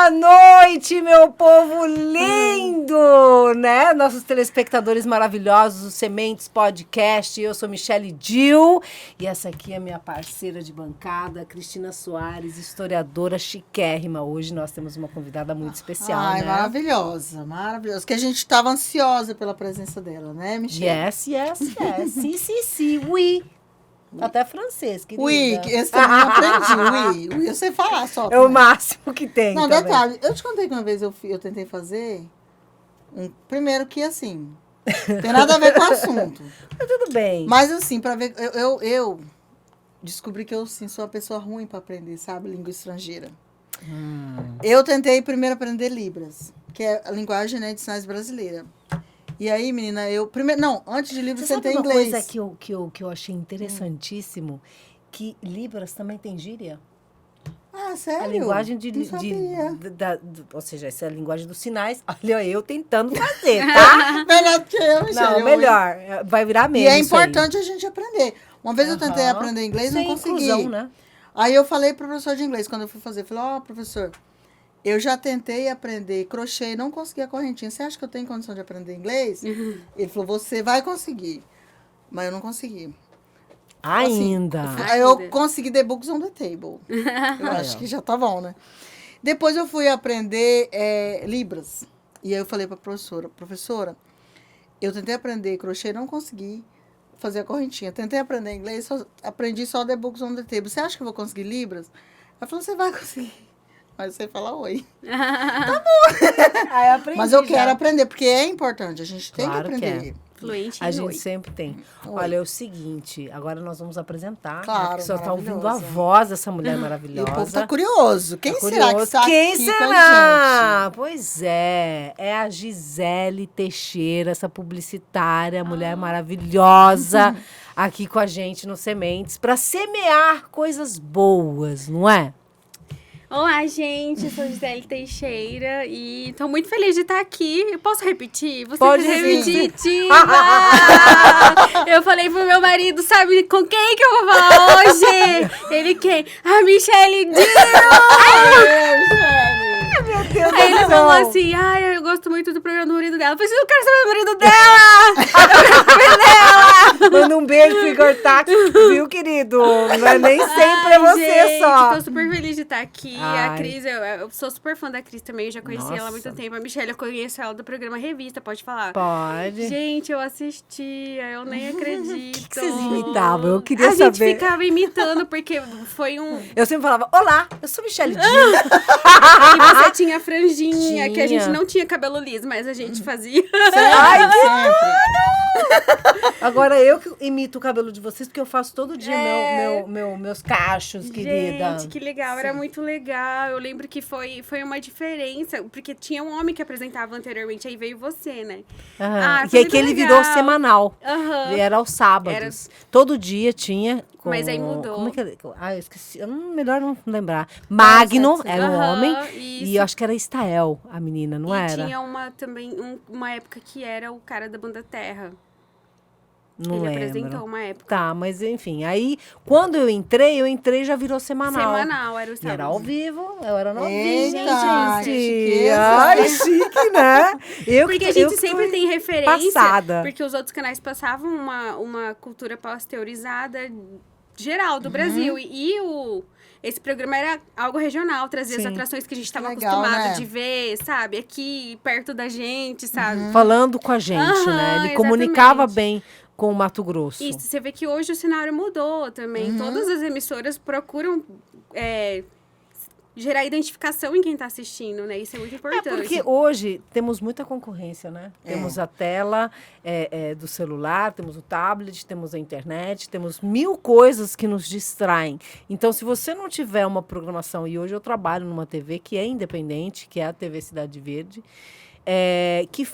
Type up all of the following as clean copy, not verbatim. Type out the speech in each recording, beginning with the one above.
Boa noite, meu povo lindo, né? Nossos telespectadores maravilhosos do Sementes Podcast. Eu sou Michele Dil e essa aqui é minha parceira de bancada, Cristina Soares, historiadora chiquérrima. Hoje nós temos uma convidada muito especial, Ai, né? maravilhosa, maravilhosa. Que a gente estava ansiosa pela presença dela, né, Michele? Yes. Sim, oui. Até francês, querida. Ui, esse também eu aprendi. Ui, eu sei falar só. É o máximo que tem. Não, também. detalhe, eu te contei que uma vez eu tentei fazer primeiro que assim, tem nada a ver com o assunto. Mas tudo bem. Mas assim, para ver, eu descobri que eu sim, sou uma pessoa ruim para aprender, sabe, língua estrangeira. Eu tentei primeiro aprender Libras, que é a linguagem, né, de sinais brasileira. E aí, menina, antes de Libras eu tentei sabe uma inglês. coisa que eu achei interessantíssimo? Que Libras também tem gíria. Ah, sério? A linguagem Não sabia. ou seja, essa é a linguagem dos sinais. Olha, eu tentando fazer, tá? Melhor do que eu, Michele. Não, melhor. Vai virar mesmo. E é importante a gente aprender. Uma vez eu tentei aprender inglês e não consegui. Inclusão, né? Aí eu falei pro professor de inglês, quando eu fui fazer, falei, professor, eu já tentei aprender crochê e não consegui a correntinha. Você acha que eu tenho condição de aprender inglês? Ele falou, você vai conseguir. Mas eu não consegui. Ainda. Assim, aí eu consegui The Books on the Table. Eu acho que já tá bom, né? Depois eu fui aprender Libras. E aí eu falei pra professora, eu tentei aprender crochê e não consegui fazer a correntinha. Tentei aprender inglês, aprendi só The Books on the Table. Você acha que eu vou conseguir Libras? Ela falou, você vai conseguir. Mas você fala oi. Tá bom. Aí aprendi. Mas eu quero aprender, porque é importante. A gente tem que aprender. Fluente em A gente oi. sempre tem. Olha, é o seguinte, agora nós vamos apresentar. Claro, né, que só tá ouvindo a maravilhosa. voz dessa mulher E maravilhosa. o povo tá curioso. Quem será que está Quem aqui será? com a gente? Pois é a Gisele Teixeira, essa publicitária, mulher maravilhosa, aqui com a gente no Sementes, para semear coisas boas, não é? Olá, gente. Eu sou Gisele Teixeira e tô muito feliz de estar aqui. Eu posso repetir? Você Pode repetir, Tina! Eu falei pro meu marido, sabe com quem que eu vou falar hoje? Ele quem? A Michele Dil! Meu Deus Aí ele falou assim, eu gosto muito do programa do marido dela. Eu falei assim, eu quero saber do marido dela! Eu quero saber dela! Manda um beijo pro Igor Tax, viu, querido? Não é nem sempre é você gente, só. Tô super feliz de estar aqui. Ai. A Cris, eu sou super fã da Cris também. Eu já conheci ela há muito Nossa. tempo. A Michelle, eu conheço ela do programa Revista, pode falar? Pode. Gente, eu assistia, eu nem acredito. O que vocês imitavam? Eu queria A saber. gente ficava imitando, porque foi um... Eu sempre falava, olá, eu sou Michele Dil. E você tinha franjinha, que a gente Tinha. não tinha cabelo liso, mas a gente fazia. Ai, que Sempre. Agora eu que imito o cabelo de vocês, porque eu faço todo dia meus cachos, querida. Gente, que legal, era muito legal. Eu lembro que foi uma diferença, porque tinha um homem que apresentava anteriormente, aí veio você, né? Aham. foi Que muito ele legal. virou semanal. Aham. Ele era aos sábados. Era- Todo dia tinha. Mas aí mudou. Como é que ele... eu esqueci. Melhor não lembrar. Magno certo. era o Aham, homem. isso. E eu acho que era Estael, a menina, não e era? tinha uma época que era o cara da banda Terra. Não Ele lembro. apresentou uma época. Tá, mas enfim. Aí, quando eu entrei e já virou semanal. Semanal, era o E sábado. era ao vivo, eu era novinha, Eita, gente. chiqueza. Ai, chique, né? Porque a gente sempre tem referência. passada. Porque os outros canais passavam uma cultura pasteurizada geral do Brasil. Esse programa era algo regional, trazia as Sim. atrações que a gente estava Legal, acostumado né? de ver, sabe? Aqui, perto da gente, sabe? Falando com a gente, né? Aham, Ele comunicava exatamente. bem com o Mato Grosso. Isso, você vê que hoje o cenário mudou também. Todas as emissoras procuram gerar identificação em quem está assistindo, né? Isso é muito importante. Porque hoje temos muita concorrência, né? Temos a tela do celular, temos o tablet, temos a internet, temos 1000 coisas que nos distraem. Então, se você não tiver uma programação, e hoje eu trabalho numa TV que é independente, que é a TV Cidade Verde, que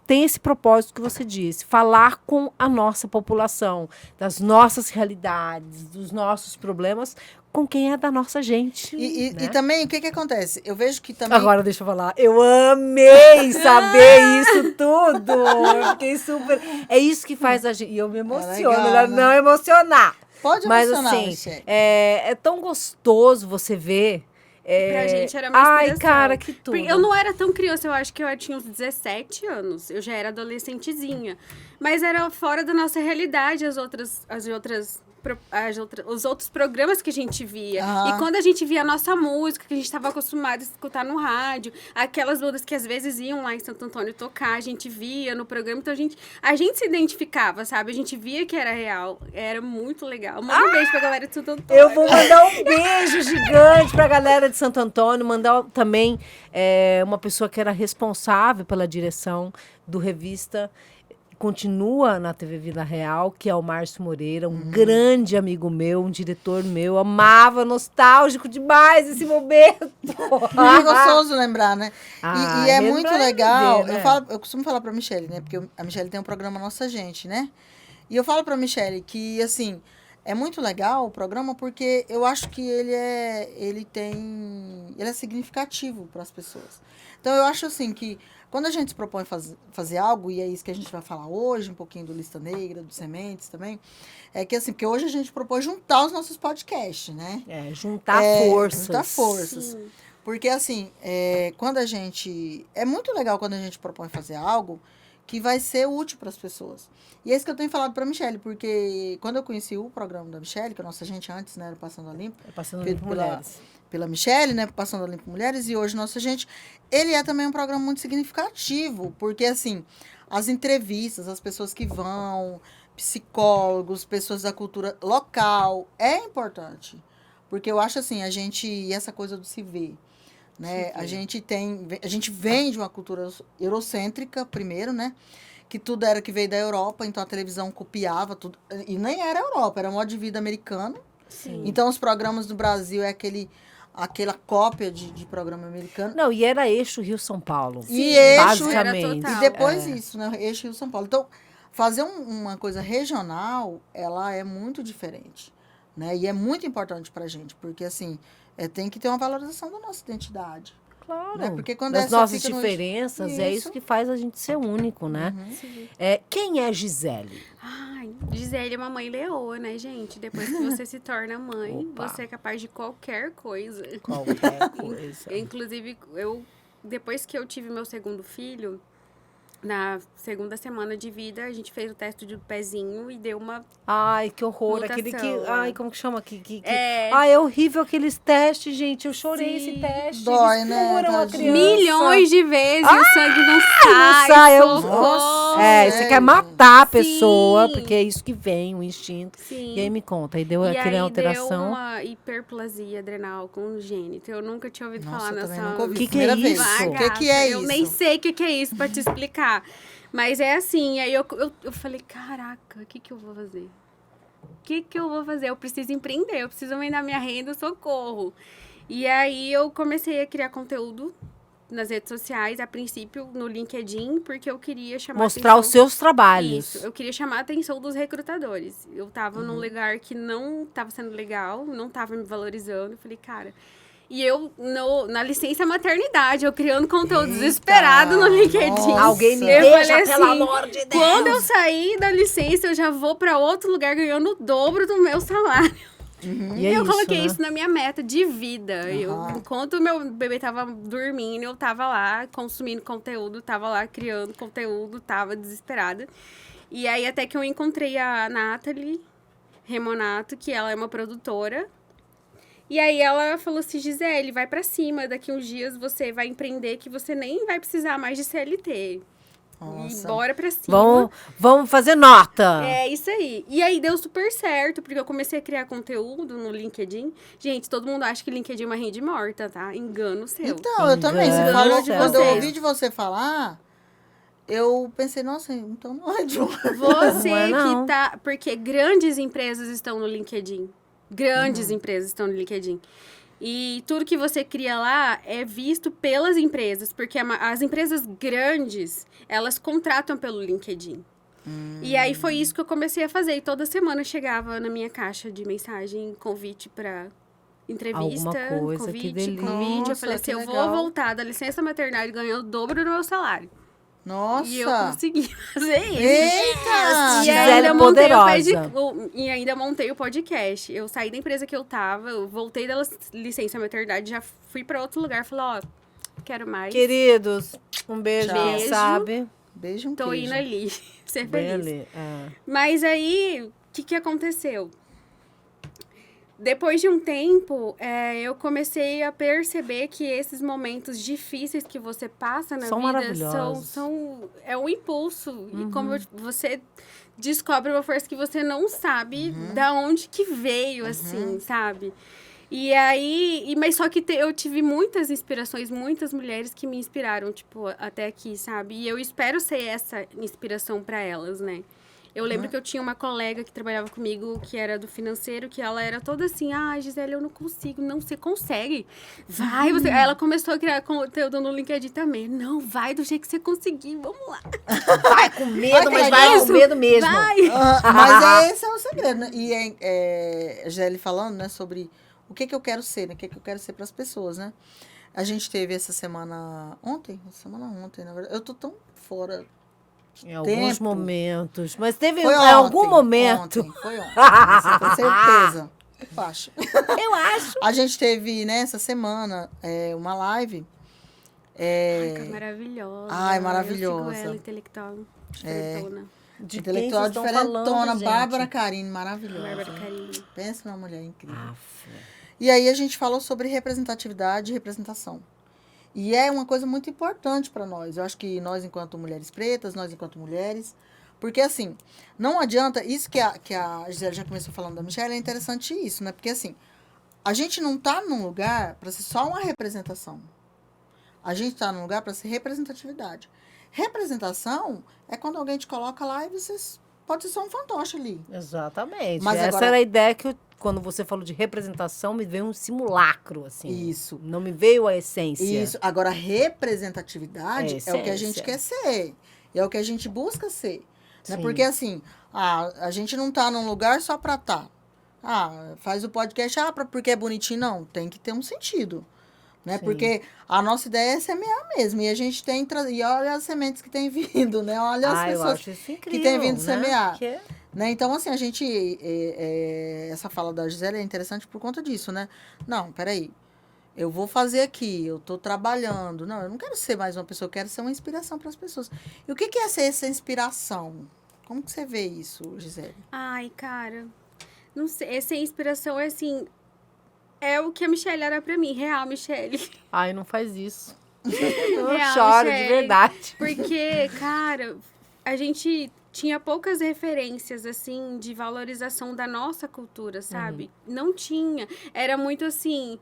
tem esse propósito que você disse, falar com a nossa população, das nossas realidades, dos nossos problemas, com quem é da nossa gente. E né? também, o que acontece? Eu vejo que também... Agora, deixa eu falar. Eu amei saber isso tudo. Eu fiquei super... É isso que faz a gente... E eu me emociono. legal, Melhor né? não emocionar. Pode Mas, emocionar, assim, Michele. é tão gostoso você ver Pra gente era uma inspiração. Ai, cara, que tudo. Porque eu não era tão criança, eu acho que eu tinha uns 17 anos. Eu já era adolescentezinha. Mas era fora da nossa realidade os outros programas que a gente via. Aham. E quando a gente via a nossa música, que a gente estava acostumado a escutar no rádio, aquelas bandas que às vezes iam lá em Santo Antônio tocar, a gente via no programa, então a gente se identificava, sabe? A gente via que era real, era muito legal. Manda um beijo pra galera de Santo Antônio. Eu vou mandar um beijo gigante pra galera de Santo Antônio, mandar também uma pessoa que era responsável pela direção do Revista, continua na TV Vida Real, que é o Márcio Moreira, um grande amigo meu, um diretor meu, amava, nostálgico demais esse momento. É gostoso lembrar, né? E é muito lembrar legal. viver, né? Eu costumo falar pra Michelle, né? Porque a Michelle tem um programa Nossa Gente, né? E eu falo pra Michelle que, assim, é muito legal o programa porque eu acho que ele é significativo para as pessoas. Então, eu acho, assim, que quando a gente se propõe fazer algo, e é isso que a gente vai falar hoje, um pouquinho do Lista Negra, do Sementes também, é que, assim, porque hoje a gente propõe juntar os nossos podcasts, né? Juntar forças. Juntar forças. Sim. Porque, assim, quando a gente... É muito legal quando a gente propõe fazer algo que vai ser útil para as pessoas. E é isso que eu tenho falado para a Michelle, porque quando eu conheci o programa da Michelle, que a nossa gente antes, né, era Passando a Limpo, Passando feito Limpo Mulheres. pela Michelle, né, Passando a Limpo Mulheres, e hoje Nossa Gente, ele é também um programa muito significativo, porque, assim, as entrevistas, as pessoas que vão, psicólogos, pessoas da cultura local, é importante. Porque eu acho, assim, e essa coisa do se ver, né, a gente vem de uma cultura eurocêntrica, primeiro, né, que tudo era que veio da Europa, então a televisão copiava tudo, e nem era Europa, era modo de vida americano. Sim. Então, os programas do Brasil é aquela cópia de programa americano. Não, e era eixo Rio-São Paulo. E eixo, basicamente. era E depois isso, né? Eixo Rio-São Paulo. Então, fazer uma coisa regional, ela é muito diferente, né? E é muito importante pra gente, porque, assim, tem que ter uma valorização da nossa identidade. Claro. Né? Porque quando das só nossas fica no- diferenças, é isso que faz a gente ser único, né? Sim. Quem é Gisele? Ai, Gisele é uma mãe leoa, né, gente? Depois que você se torna mãe, Opa. você é capaz de qualquer coisa. Qualquer coisa. Inclusive, depois que eu tive meu segundo filho, na segunda semana de vida, a gente fez o teste do pezinho e deu uma... Ai, que horror. Mutação, Aquele que. né? Ai, como que chama? É. Ai, é horrível aqueles testes, gente. Eu chorei Sim. esse teste. Dói, Eles né, furam a tadinho? criança. Milhões de vezes e o sangue não sai. sai, socorro. Você Sério? quer matar a pessoa, Sim. porque é isso que vem, o instinto. Sim. E aí me conta, aí deu E aquela aí alteração. deu uma hiperplasia adrenal congênita. Eu nunca tinha ouvido Nossa, falar eu também nessa... nunca ouvi. Que é Primeira vez. isso? O que é Eu isso? nem sei o que é isso pra te explicar. Mas é assim, aí eu falei, caraca, o que eu vou fazer? O que eu vou fazer? Eu preciso empreender, eu preciso aumentar minha renda, socorro. E aí eu comecei a criar conteúdo nas redes sociais, a princípio no LinkedIn, porque eu queria chamar Mostrar atenção... os seus trabalhos. Isso, eu queria chamar a atenção dos recrutadores. Eu tava num lugar que não tava sendo legal, não tava me valorizando. Eu falei, cara... E eu, na licença maternidade, eu criando conteúdo Eita, desesperado no LinkedIn. nossa. Alguém me Eu deixa, falei pelo assim, amor de Deus. Quando eu sair da licença, eu já vou pra outro lugar ganhando o dobro do meu salário. E é eu isso, coloquei né? isso na minha meta de vida. Aham. Enquanto o meu bebê tava dormindo, eu tava lá consumindo conteúdo, tava lá criando conteúdo, tava desesperada. E aí até que eu encontrei a Nathalie Remonato, que ela é uma produtora. E aí ela falou assim, Gisele, vai pra cima, daqui uns dias você vai empreender que você nem vai precisar mais de CLT. Nossa. E bora pra cima. Vamos fazer nota. É isso aí. E aí deu super certo, porque eu comecei a criar conteúdo no LinkedIn. Gente, todo mundo acha que LinkedIn é uma rede morta, tá? Engano seu. Então, eu também. Você Engano falou, seu. quando eu Vocês. ouvi de você falar, eu pensei, nossa, então não é de um... Você Não é, não. que tá... Porque grandes empresas estão no LinkedIn. Grandes empresas estão no LinkedIn. E tudo que você cria lá é visto pelas empresas. Porque as empresas grandes, elas contratam pelo LinkedIn. E aí foi isso que eu comecei a fazer. E toda semana chegava na minha caixa de mensagem convite para entrevista. Alguma coisa, que convite, delícia. convite. Eu Nossa, falei assim, que eu vou legal. voltar da licença maternidade ganhando o dobro do meu salário. Nossa. E eu consegui fazer isso. Eita! Gisele poderosa. E ainda montei o podcast. Eu saí da empresa que eu tava, eu voltei da licença maternidade, já fui pra outro lugar, falei, ó, quero mais. Queridos, um beijo, Tchau. quem sabe. Beijo, Tô queijo. indo ali, ser Bem feliz. ali. É. Mas aí, o que aconteceu? Depois de um tempo, eu comecei a perceber que esses momentos difíceis que você passa na São vida maravilhosos. é um impulso. E como você descobre uma força que você não sabe da onde que veio, assim, sabe? E aí, mas só que eu tive muitas inspirações, muitas mulheres que me inspiraram, tipo, até aqui, sabe? E eu espero ser essa inspiração para elas, né? Eu lembro que eu tinha uma colega que trabalhava comigo, que era do financeiro, que ela era toda assim, Gisele, eu não consigo. Não, você consegue. Vai, você... Aí ela começou a criar conteúdo no LinkedIn também. Não, vai do jeito que você conseguir, vamos lá. Vai com medo, mas vai isso, com medo mesmo. Vai. Mas esse é o segredo, né? E a Gisele falando, né, sobre o que eu quero ser, né? O que eu quero ser para as pessoas, né? A gente teve essa semana ontem, na verdade. Eu tô tão fora. Em alguns momentos. Mas teve Foi em ontem, algum momento. Foi ontem. Você tem certeza? Eu acho. Eu acho. A gente teve, né, essa semana, uma live. Ai, maravilhosa. Ai, maravilhosa. Eu sigo ela, intelectual. Diferentona. De Intelectual quem vocês estão diferentona, falando, gente? Bárbara Karine, maravilhosa. Bárbara Karine. Pensa numa mulher incrível. Aff. E aí a gente falou sobre representatividade e representação. E é uma coisa muito importante para nós. Eu acho que nós, enquanto mulheres pretas, nós, enquanto mulheres... Porque, assim, não adianta... Isso que a Gisele já começou falando da Michelle, é interessante isso, né? Porque, assim, a gente não tá num lugar para ser só uma representação. A gente tá num lugar para ser representatividade. Representação é quando alguém te coloca lá e você pode ser só um fantoche ali. Exatamente. Mas essa agora- era a ideia que quando você falou de representação, me veio um simulacro, assim. Isso. Não me veio a essência. Isso. Agora, representatividade é o que a gente essência. quer ser. É o que a gente busca ser. Né? Sim. Porque, assim, a gente não tá num lugar só pra tá. Faz o podcast, porque é bonitinho. Não, tem que ter um sentido. Né? Sim. Porque a nossa ideia é semear mesmo. E a gente tem... E olha as sementes que têm vindo, né? Olha as Eu pessoas acho isso incrível, que têm vindo né? semear. Porque- Né? Então, assim, a gente... essa fala da Gisele é interessante por conta disso, né? Não, peraí. Eu vou fazer aqui, eu tô trabalhando. Não, eu não quero ser mais uma pessoa, eu quero ser uma inspiração para as pessoas. E o que é ser essa inspiração? Como que você vê isso, Gisele? Ai, cara, não sei, essa inspiração é assim, é o que a Michelle era pra mim, real, Michelle. Ai, não faz isso. Eu Real, choro de Michele. verdade. Porque, cara, a gente tinha poucas referências, assim, de valorização da nossa cultura, sabe? Não tinha. Era muito assim...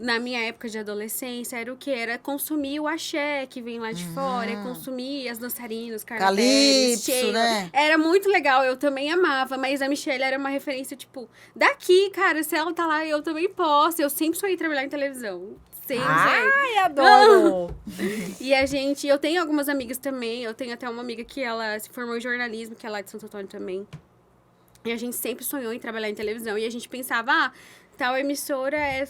Na minha época de adolescência, era o quê? Era consumir o axé que vem lá de fora, é consumir as dançarinas, Carla Pérez, Calypso, Sheila. né? Era muito legal, eu também amava, mas a Michelle era uma referência, tipo, daqui, cara, se ela tá lá, eu também posso. Eu sempre sonhei trabalhar em televisão. Sempre, sonhei. Ai, adoro! E eu tenho algumas amigas também, eu tenho até uma amiga que ela se formou em jornalismo, que é lá de Santo Antônio também. E a gente sempre sonhou em trabalhar em televisão, e a gente pensava, tal emissora é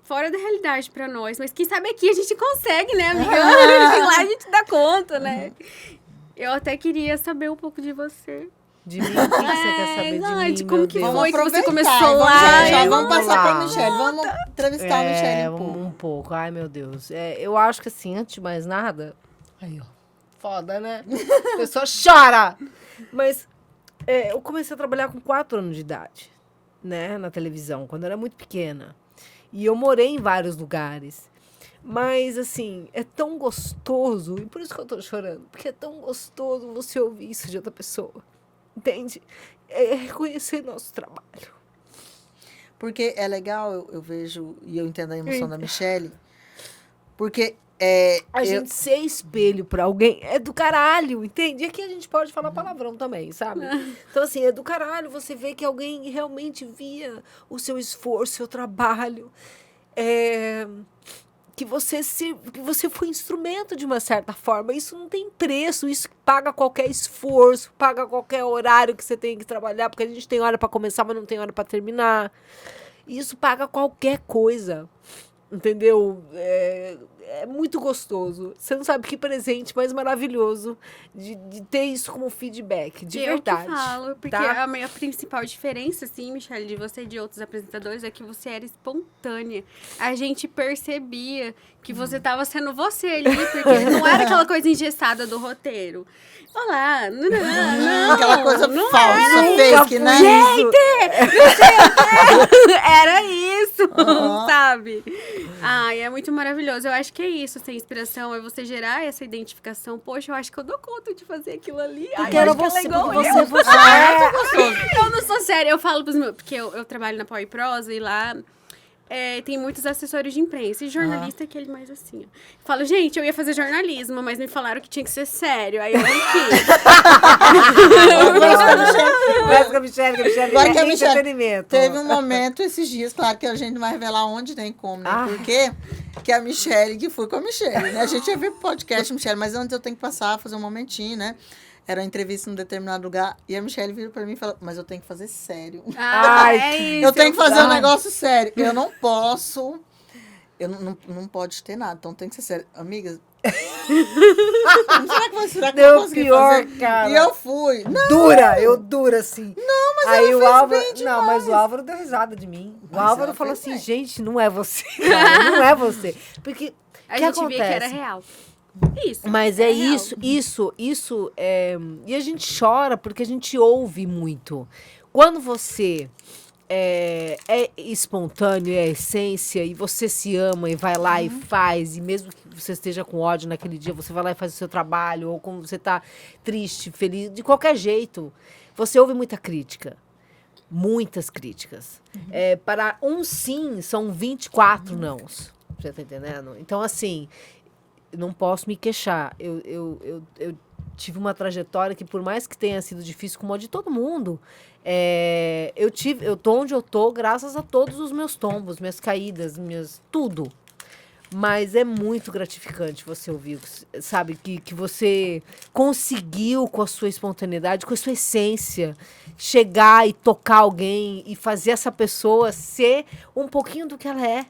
fora da realidade pra nós, mas quem sabe aqui a gente consegue, né, amiga? Lá a gente dá conta, né? Eu até queria saber um pouco de você. De mim, o que você quer saber Nath, de mim, como meu que Deus? foi que você aproveitar, começou vamos lá? já, e vamos vamos passar lá. para Michelle, vamos entrevistar a Michelle um pouco. Um pouco. Ai, meu Deus. Eu acho que assim, antes de mais nada... Aí, ó. Foda, né? A pessoa chora! Mas eu comecei a trabalhar com 4 anos de idade, né? Na televisão, quando eu era muito pequena. E eu morei em vários lugares. Mas, assim, é tão gostoso, e por isso que eu tô chorando, porque é tão gostoso você ouvir isso de outra pessoa. Entende? É reconhecer nosso trabalho. Porque é legal, eu vejo, e eu entendo a emoção da Michelle, porque A gente ser espelho pra alguém é do caralho, entende? E aqui a gente pode falar palavrão também, sabe? Então, assim, é do caralho você ver que alguém realmente via o seu esforço, o seu trabalho. Que você foi instrumento de uma certa forma. Isso não tem preço, isso paga qualquer esforço, paga qualquer horário que você tem que trabalhar, porque a gente tem hora pra começar, mas não tem hora pra terminar. Isso paga qualquer coisa. entendeu? É muito gostoso. Você não sabe que presente mais maravilhoso de ter isso como feedback, de verdade. Eu que falo, porque tá? a minha principal diferença, assim, Michelle, de você e de outros apresentadores é que você era espontânea. A gente percebia que você estava sendo você ali, porque não era aquela coisa engessada do roteiro. Olá, não, aquela coisa não falsa, era fake, né? Gente, não sei o quê. Era isso, Uhum. sabe? Ai, é muito maravilhoso. Eu acho que é isso, sem inspiração, é você gerar essa identificação. Poxa, eu acho que eu dou conta de fazer aquilo ali. Porque Ai, era eu acho que ela é você, igual porque eu. você. Eu não sou séria, eu falo pros meus... Porque eu trabalho na Pau e Prosa e lá tem muitos assessores de imprensa. E jornalista é aquele mais assim, ó. Eu falo, gente, eu ia fazer jornalismo, mas me falaram que tinha que ser sério. Aí eu não quis. Mas que a Michelle Agora que a é Michelle entretenimento. teve um momento esses dias, claro que a gente não vai revelar onde nem como, né? Porque que a Michelle, que foi com a Michelle, né? A gente ia ver podcast, Michelle, mas antes eu tenho que passar, fazer um momentinho, né? Era uma entrevista num determinado lugar. E a Michelle virou pra mim e falou, mas eu tenho que fazer sério. Ai, é isso. Eu tenho que fazer um negócio sério. Eu não posso... não pode ter nada, então tem que ser sério. Amigas... será que eu Deu vou conseguir pior, fazer? cara. E eu fui. Não, Eu dura, assim. Não, mas aí o Álvaro. Não, mas o Álvaro deu risada de mim. O Álvaro falou assim, gente, não é você. Cara, não é você. Porque. A gente via que era real. Isso. Mas é isso. E a gente chora porque a gente ouve muito. Quando você é espontâneo, é a essência, e você se ama e vai lá e faz, e mesmo que você esteja com ódio naquele dia, você vai lá e faz o seu trabalho, ou como você tá triste, feliz, de qualquer jeito, você ouve muita crítica. Muitas críticas. Para um sim, são 24 nãos. Você tá entendendo? Então, assim, não posso me queixar. Eu tive uma trajetória que, por mais que tenha sido difícil, como a de todo mundo, eu tô onde eu tô graças a todos os meus tombos, minhas caídas, tudo. Mas é muito gratificante você ouvir, sabe, que você conseguiu, com a sua espontaneidade, com a sua essência, chegar e tocar alguém e fazer essa pessoa ser um pouquinho do que ela é.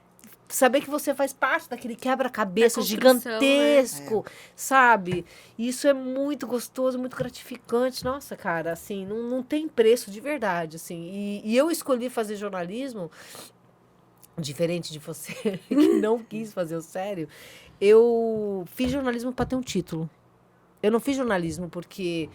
Saber que você faz parte daquele quebra-cabeça gigantesco, sabe? Isso é muito gostoso, muito gratificante. Nossa, cara, assim, não tem preço de verdade, assim. E eu escolhi fazer jornalismo, diferente de você, que não quis fazer o sério. Eu fiz jornalismo para ter um título. Eu não fiz jornalismo porque...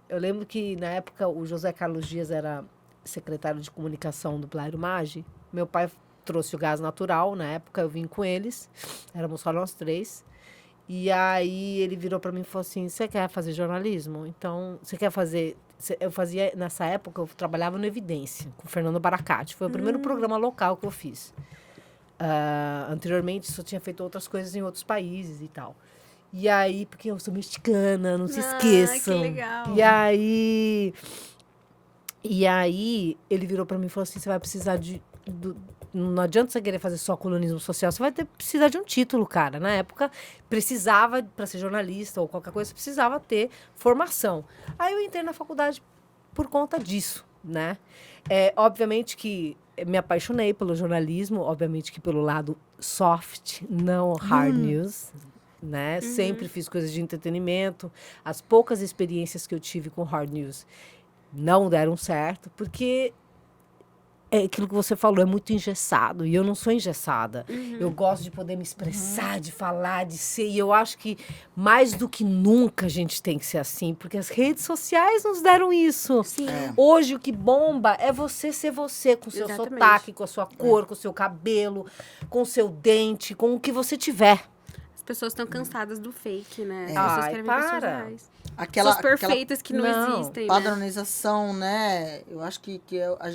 eu lembro que, na época, o José Carlos Dias era secretário de comunicação do Blairo Maggi. Meu pai trouxe o gás natural, na época eu vim com eles, éramos só nós 3, e aí ele virou para mim e falou assim, você quer fazer jornalismo? Então, você quer fazer... Eu fazia, nessa época, eu trabalhava no Evidência, com o Fernando Baracate, foi o primeiro programa local que eu fiz. Anteriormente, eu tinha feito outras coisas em outros países e tal. E aí, porque eu sou mexicana, não se esqueçam. Que legal. E aí, ele virou para mim e falou assim, você vai precisar não adianta você querer fazer só colunismo social, você vai precisar de um título, cara. Na época, precisava, para ser jornalista ou qualquer coisa, você precisava ter formação. Aí eu entrei na faculdade por conta disso, né? Obviamente que me apaixonei pelo jornalismo, obviamente que pelo lado soft, não hard news, né? Sempre fiz coisas de entretenimento. As poucas experiências que eu tive com hard news não deram certo, porque... É aquilo que você falou, é muito engessado. E eu não sou engessada. Eu gosto de poder me expressar, de falar, de ser. E eu acho que, mais do que nunca, a gente tem que ser assim. Porque as redes sociais nos deram isso. Sim. Hoje, o que bomba é você ser você. Com o seu sotaque, com a sua cor, com o seu cabelo, com o seu dente, com o que você tiver. As pessoas estão cansadas do fake, né? As pessoas querem ver pessoas reais. Aquelas perfeitas que não existem, padronização, né? Eu acho que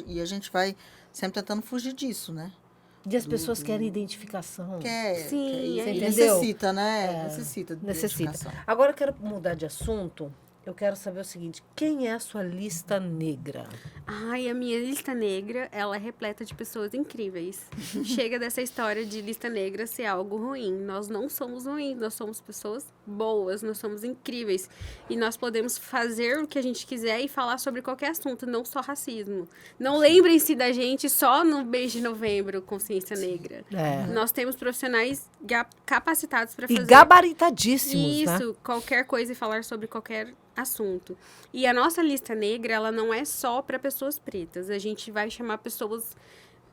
e a gente vai sempre tentando fugir disso, né? E as pessoas querem identificação. Sim, você entendeu? Necessita, né? Necessita de identificação. Agora eu quero mudar de assunto. eu quero saber o seguinte, quem é a sua lista negra? Ai, a minha lista negra, ela é repleta de pessoas incríveis. Chega dessa história de lista negra ser algo ruim. Nós não somos ruins, nós somos pessoas boas, nós somos incríveis. E nós podemos fazer o que a gente quiser e falar sobre qualquer assunto, não só racismo. Não lembrem-se da gente só no mês de novembro, Consciência Negra. Nós temos profissionais capacitados para fazer... E gabaritadíssimos, isso, né? qualquer coisa e falar sobre qualquer assunto. E a nossa lista negra, ela não é só para pessoas pretas. A gente vai chamar pessoas...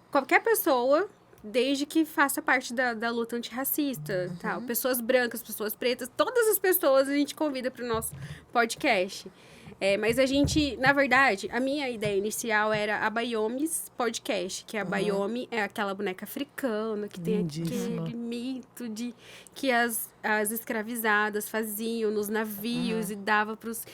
Qualquer pessoa, desde que faça parte da luta antirracista, tal. Pessoas brancas, pessoas pretas, todas as pessoas a gente convida para o nosso podcast. Mas a gente, na verdade, a minha ideia inicial era a Bayomes Podcast, que a Bayome é aquela boneca africana que tem aquele mito de que as escravizadas faziam nos navios e dava para os...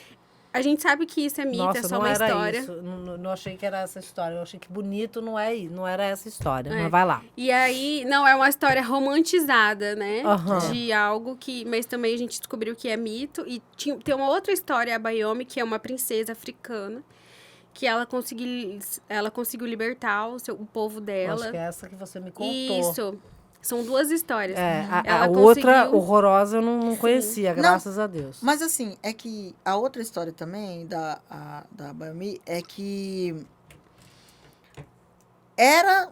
A gente sabe que isso é mito, Nossa, é só não uma era história. Isso. Não achei que era essa história. Eu achei que bonito não era essa história. Mas vai lá. E aí, não, é uma história romantizada, né? Aham. De algo que... Mas também a gente descobriu que é mito. E tem uma outra história, a Bayome, que é uma princesa africana. Que ela conseguiu libertar o povo dela. Acho que é essa que você me contou. Isso. São duas histórias. A outra horrorosa eu não conhecia, Não. graças a Deus. Mas assim, é que a outra história também da Bayomi é que era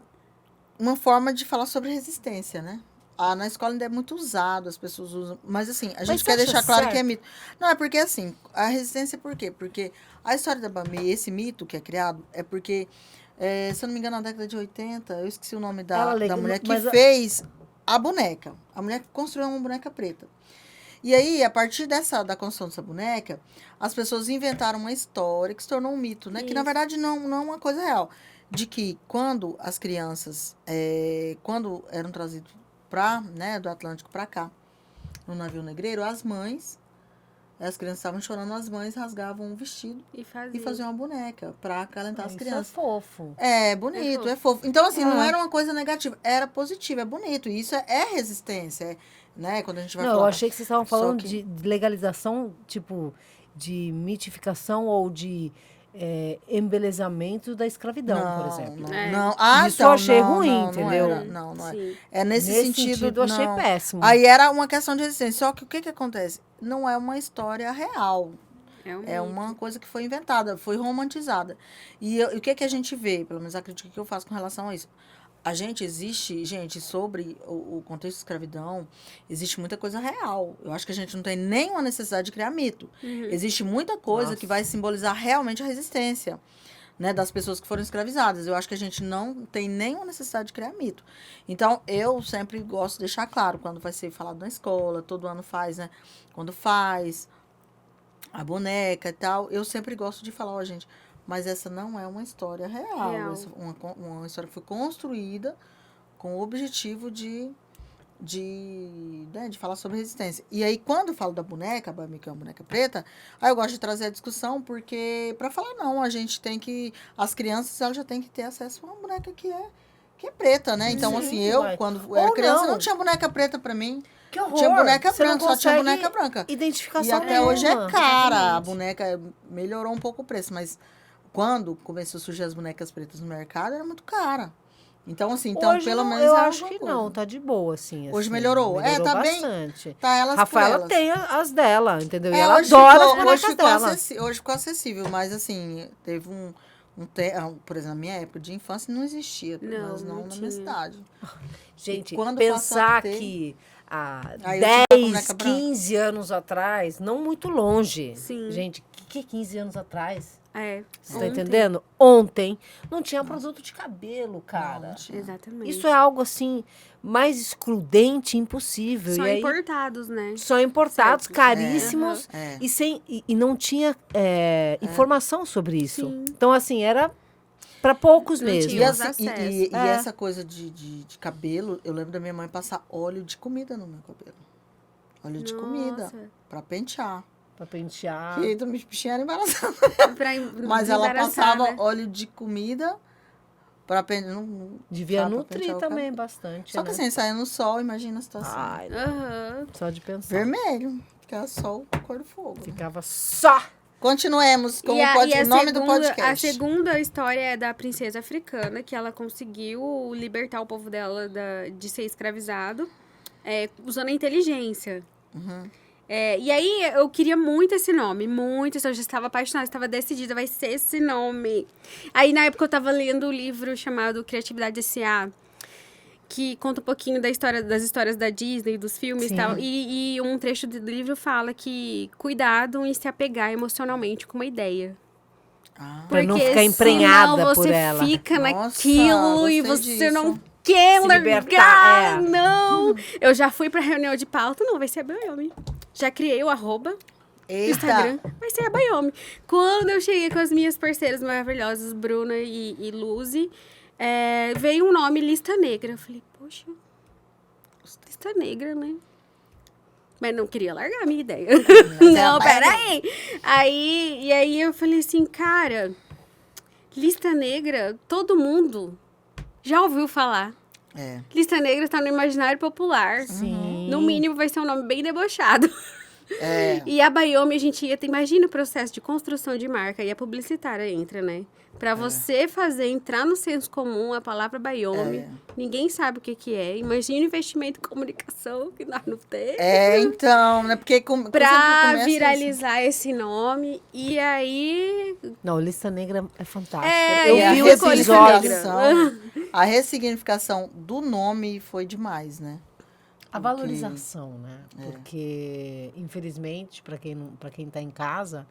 uma forma de falar sobre resistência, né? Na escola ainda é muito usado, as pessoas usam. Mas assim, a gente você quer acha deixar claro certo? que é mito. Não, é porque assim, a resistência por quê? Porque a história da Bayomi, esse mito que é criado, é porque, se eu não me engano, na década de 80, eu esqueci o nome da mulher que fez a boneca. A mulher que construiu uma boneca preta. E aí, a partir da construção dessa boneca, as pessoas inventaram uma história que se tornou um mito, né? Que, na verdade, não é uma coisa real. De que, quando as crianças, quando eram trazidos do Atlântico para cá, no navio negreiro, as crianças estavam chorando, as mães rasgavam o vestido E faziam uma boneca para acalentar as crianças. Isso é fofo. É bonito, é fofo. Então, assim, não era uma coisa negativa, era positivo, é bonito. E isso é resistência, né? Quando a gente vai falar. Eu achei que vocês estavam falando que... de legalização, tipo, de mitificação ou de embelezamento da escravidão, por exemplo. Não. Isso eu achei ruim, entendeu? Não Sim. é. É nesse sentido, eu achei péssimo. Aí era uma questão de resistência. Só que o que acontece? Não é uma história real. É uma coisa que foi inventada, foi romantizada. E o que a gente vê, pelo menos a crítica que eu faço com relação a isso? Sobre o contexto de escravidão, existe muita coisa real. Eu acho que a gente não tem nenhuma necessidade de criar mito. Existe muita coisa que vai simbolizar realmente a resistência, né, das pessoas que foram escravizadas. Eu acho que a gente não tem nenhuma necessidade de criar mito. Então, eu sempre gosto de deixar claro, quando vai ser falado na escola, todo ano faz, né? Quando faz a boneca e tal, eu sempre gosto de falar, gente... Mas essa não é uma história real. Essa, uma história que foi construída com o objetivo de falar sobre resistência. E aí, quando eu falo da boneca, a Bayomi, que é uma boneca preta, aí eu gosto de trazer a discussão, porque, para falar, não, a gente tem que... As crianças, elas já têm que ter acesso a uma boneca que é preta, né? Então, assim, quando era criança, não tinha boneca preta para mim. Que horror. Tinha boneca Você branca, não só tinha consegue boneca branca. Identificação E até nenhuma. hoje é cara. Exatamente. A boneca melhorou um pouco o preço, mas... Quando começou a surgir as bonecas pretas no mercado, era muito cara. Então, assim, Hoje pelo menos eu é acho alguma que coisa. não, tá de boa, assim. Hoje assim, melhorou. Tá bastante. bem. Tá elas Rafaela por elas. tem as dela, entendeu? E ela hoje adora ficou, as bonecas dela. Hoje ficou acessível, mas assim, teve por exemplo, na minha época de infância não existia, mas não na minha cidade. Gente, quando pensar passou a ter, que há aí eu tive a 10, boneca branca. 15 anos atrás, não muito longe. Sim. Gente, que 15 anos atrás? Você tá Ontem. entendendo? Ontem não tinha produto de cabelo, cara. Não tinha. Exatamente. Isso é algo assim mais excludente, impossível. São e aí, importados, né? são importados, Certo. caríssimos, É. e não tinha informação sobre isso. Sim. Então, assim, era para poucos Não mesmo. tinha. E, os assim, acessos. e essa coisa de cabelo, eu lembro da minha mãe passar óleo de comida no meu cabelo. Óleo de comida, Nossa. pra pentear. Pra pentear. Que os bichinhos eram embaraçados. Mas ela desembaraçar, passava né? óleo de comida pra pentear. Devia nutrir também bastante. Só que né? assim, saia no sol, imagina a situação. Ai, Aham. só de pensar. Vermelho. Ficava sol, cor do fogo. Ficava só Continuemos com o nome do podcast. A segunda história é da princesa africana, que ela conseguiu libertar o povo dela de ser escravizado, usando a inteligência. Uhum. E aí, eu queria muito esse nome, muito. Eu já estava apaixonada, estava decidida, vai ser esse nome. Aí, na época, eu estava lendo o livro chamado Criatividade S.A., que conta um pouquinho das histórias da Disney, dos filmes e tal. E um trecho do livro fala que cuidado em se apegar emocionalmente com uma ideia. Pra não ficar emprenhada por ela. Você fica Nossa, naquilo e gostei você disso. não quer Se largar, libertar, não. Eu já fui pra reunião de pauta, não, vai ser a Bayomi. Já criei o @ no Instagram, vai ser a Bayomi. Quando eu cheguei com as minhas parceiras maravilhosas, Bruna e Luzi, veio um nome Lista Negra. Eu falei, poxa, Lista Negra, né? Mas não queria largar a minha ideia. Não, peraí. E aí eu falei assim, cara, Lista Negra, todo mundo já ouviu falar. Lista Negra está no imaginário popular. Sim. No mínimo vai ser um nome bem debochado. E a Bayomi, a gente imagina o processo de construção de marca e a publicitária entra, né? Pra você entrar no senso comum a palavra Bayomi, ninguém sabe o que é. Imagina o investimento em comunicação que nós não temos. Então, né? Porque Pra viralizar esse nome. E aí... Não, Lista Negra é fantástica. Eu vi o episódio. Negra. A ressignificação do nome foi demais, né? A valorização, né? Porque, infelizmente, para quem tá em casa,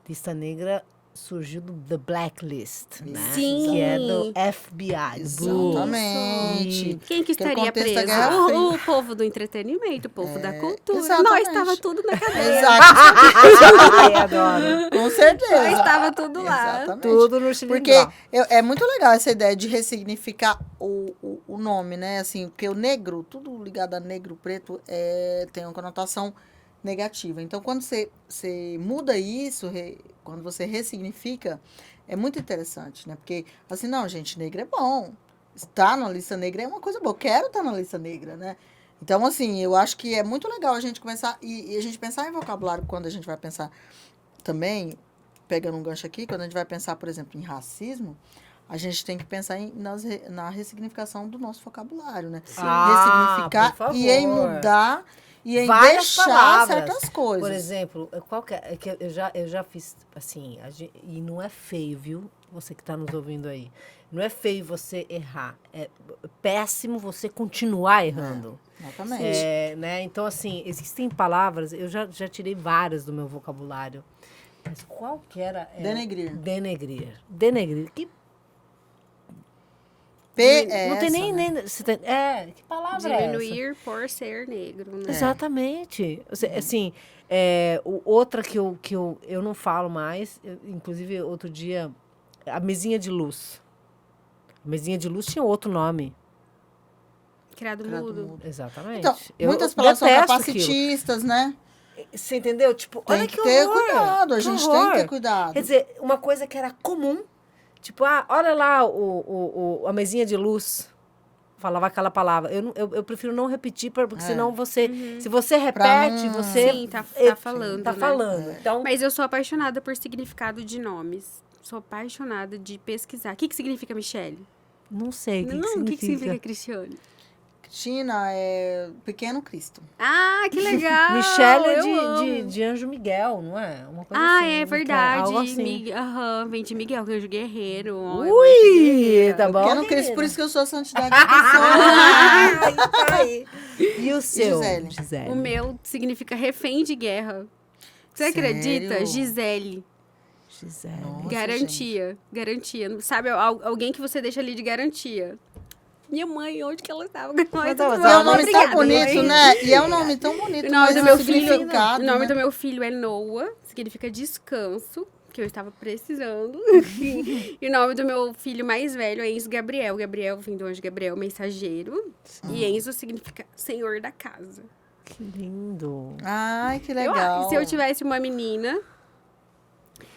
Lista Negra surgiu do The Blacklist, né? Sim. Que é do FBI. Exatamente. Quem que estaria preso? O povo do entretenimento, o povo da cultura. Exatamente. Nós estava tudo na cadeia. Exato. Ai, adoro. Com certeza. Nós estava tudo lá. Exatamente. Tudo no cilindro. Porque é muito legal essa ideia de ressignificar o nome, né? Assim, porque o negro, tudo ligado a negro, preto, tem uma conotação negativa. Então, quando você muda isso, quando você ressignifica, é muito interessante, né? Porque, assim, não, gente, negra é bom. Estar na lista negra é uma coisa boa. Eu quero estar na lista negra, né? Então, assim, eu acho que é muito legal a gente começar... E a gente pensar em vocabulário quando a gente vai pensar também, pegando um gancho aqui, quando a gente vai pensar, por exemplo, em racismo, a gente tem que pensar na ressignificação do nosso vocabulário, né? Ressignificar por favor. e em mudar e em Várias deixar palavras. certas coisas. Por exemplo, que eu já fiz, assim, e não é feio, viu? Você que está nos ouvindo aí. Não é feio você errar. É péssimo você continuar errando. Exatamente. Né? Então, assim, existem palavras, eu já tirei várias do meu vocabulário. Mas qual que era? Denegrir. Denegrir. Que não tem nem que palavra é essa? Diminuir por ser negro, né? Exatamente. Assim, outra que eu não falo mais, inclusive outro dia, a mesinha de luz. A mesinha de luz tinha outro nome. Criado mudo. Exatamente. Então, muitas palavras são detesto capacitistas, né? Você entendeu? Tipo, Tem olha que que ter horror, cuidado, a que gente horror. tem que ter cuidado. Quer dizer, uma coisa que era comum, tipo, olha lá a mesinha de luz. Falava aquela palavra. Eu prefiro não repetir, porque senão você... Se você repete, você... Sim, tá falando, Tá né? falando. Então, Mas eu sou apaixonada por significado de nomes. Sou apaixonada de pesquisar. O que significa Michele? não sei o que O que significa significa. Cristiane? Cristina é Pequeno Cristo. Ah, que legal! Michele é eu amo. de Anjo Miguel, não é? Uma coisa assim, É verdade. Algo assim. Vem de Miguel, que é o anjo guerreiro. Ui, tá bom? Pequeno Cristo, por isso que eu sou a santidade da Ai, tá aí. E o seu? Gisele? O meu significa refém de guerra. Você acredita? Sério? Gisele. Nossa, Garantia. Garantia. Sabe, alguém que você deixa ali de garantia. Minha mãe, onde que ela estava? E é um nome tão bonito, né? E é um nome tão bonito, O nome mas do o meu filho, significado, o nome né? do meu filho é Noah, significa descanso, que eu estava precisando. E o nome do meu filho mais velho é Enzo Gabriel. Gabriel vem do anjo Gabriel, mensageiro. E Enzo significa senhor da casa. Que lindo. Ai, que legal. Se eu tivesse uma menina,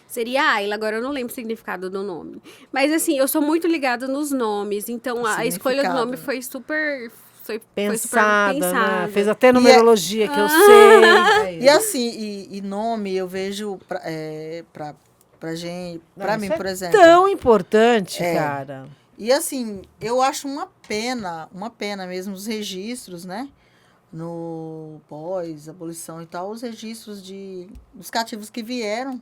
seria Ayla. Agora eu não lembro o significado do nome. Mas assim, eu sou muito ligada nos nomes. Então a escolha do nome foi super foi super Pensada, pensada. né? Fez até numerologia, que eu sei. É E assim, e nome, eu vejo pra gente, Não, pra isso mim, é por exemplo. tão importante, cara. E assim, eu acho uma pena mesmo os registros, né? No pós-abolição e tal, os registros dos cativos que vieram